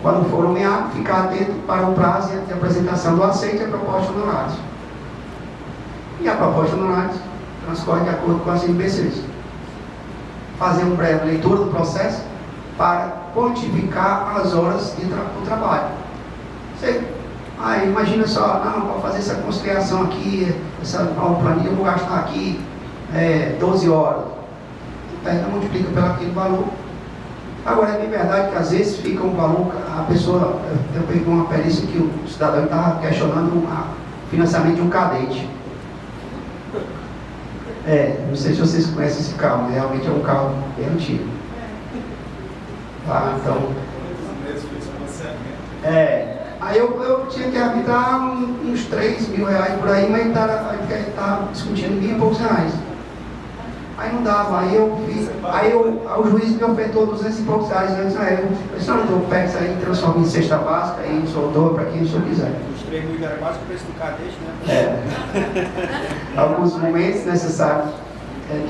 Quando for nomeado, ficar atento para o prazo de apresentação do aceite e a proposta de honorários. E a proposta de honorários transcorre de acordo com as NBCs. Fazer uma breve leitura do processo para quantificar as horas do trabalho. Imagina só, não, para fazer essa conciliação aqui, essa nova planilha, eu vou gastar aqui 12 horas. Então, multiplica pelo aquele valor. Agora, é bem verdade que às vezes fica um valor, a pessoa, eu peguei uma perícia que o cidadão estava questionando o financiamento de um cadete. Não sei se vocês conhecem esse carro, mas realmente é um carro bem antigo. Tá, então. Aí eu tinha que arbitrar uns 3 mil reais por aí, mas tá discutindo R$1.000 e poucos. Aí não dava, aí o juiz me ofertou R$200 e poucos. Eu disse, eu disse, não, eu pego isso aí, transformo em cesta básica, aí só dou para quem o senhor quiser. Os 3 mil era quase o preço do cadete, né? Alguns momentos necessários,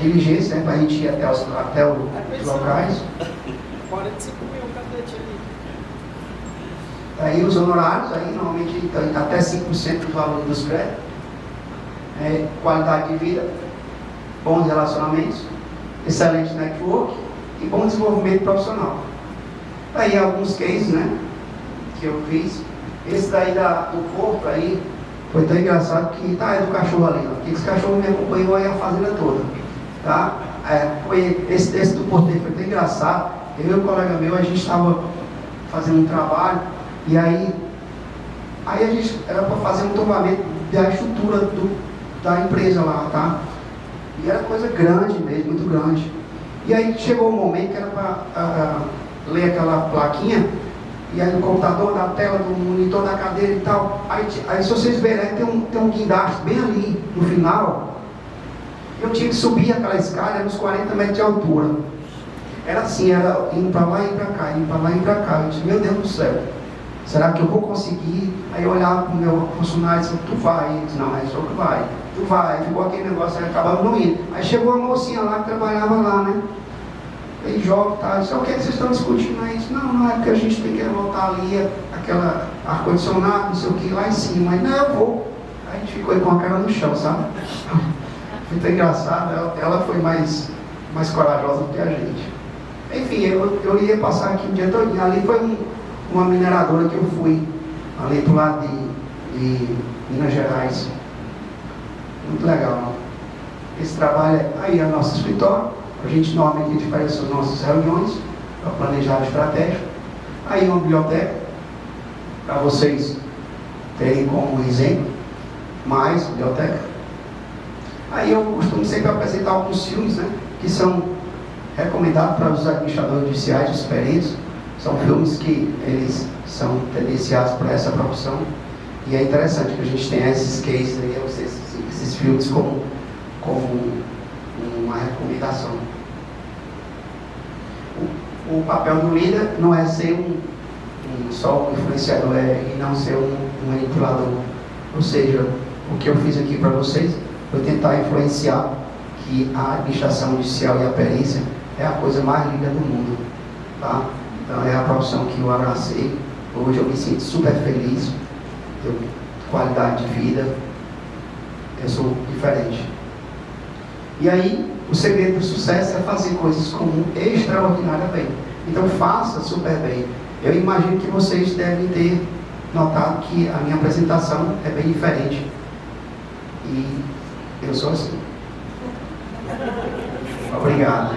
diligência, né, para a gente ir até os locais. 45 mil o cadete ali. Aí os honorários, aí normalmente até 5% do valor dos créditos. Qualidade de vida, bons relacionamentos, excelente network e bom desenvolvimento profissional. Aí alguns cases, né, que eu fiz. Esse daí do corpo aí foi tão engraçado que é do cachorro ali, ó, que esse cachorro me acompanhou aí a fazenda toda, tá? Foi esse do porteiro foi tão engraçado. Eu e um colega meu, a gente estava fazendo um trabalho e aí a gente era para fazer um tombamento da estrutura da empresa lá, tá? E era coisa grande mesmo, muito grande. E aí chegou um momento que era para ler aquela plaquinha, e aí no computador, na tela do monitor da cadeira e tal. Aí se vocês verem, tem um guindaste bem ali no final. Eu tinha que subir aquela escada, uns 40 metros de altura. Era assim, era indo para lá e para cá, indo para lá e para cá. Eu disse, meu Deus do céu, será que eu vou conseguir? Aí eu olhava para o meu funcionário e disse, tu vai. Ele disse, não, é só tu vai. Tu vai. Ficou aquele negócio, aí acabava não indo. Aí chegou uma mocinha lá que trabalhava lá, né? Aí joga e tal. Eu disse, o que vocês estão discutindo aí? Disse, não, é porque a gente tem que voltar ali, aquela ar-condicionado, não sei o que, lá em cima. Aí, não, eu vou. Aí a gente ficou aí com a cara no chão, sabe? Foi tão engraçado. Ela foi mais corajosa do que a gente. Enfim, eu ia passar aqui o dia todo. Ali foi uma mineradora que eu fui, ali do lado de Minas Gerais. Muito legal. Esse trabalho aí é o nosso escritório. A gente normalmente faz as nossas reuniões para planejar a estratégia. Aí uma biblioteca, para vocês terem como exemplo, mais biblioteca. Aí eu costumo sempre apresentar alguns filmes, né, que são recomendados para os administradores judiciais, os peritos. São filmes que eles são tendenciados para essa profissão. E é interessante que a gente tenha esses cases aí, esses filmes como uma recomendação. O papel do líder não é ser só um influenciador, e não ser um manipulador. Ou seja, o que eu fiz aqui para vocês foi tentar influenciar que a administração judicial e a perícia é a coisa mais linda do mundo, tá? Então é a profissão que eu abracei. Hoje eu me sinto super feliz, tenho qualidade de vida, eu sou diferente. E aí, o segredo do sucesso é fazer coisas comuns extraordinárias bem. Então faça super bem. Eu imagino que vocês devem ter notado que a minha apresentação é bem diferente. E eu sou assim. Obrigado.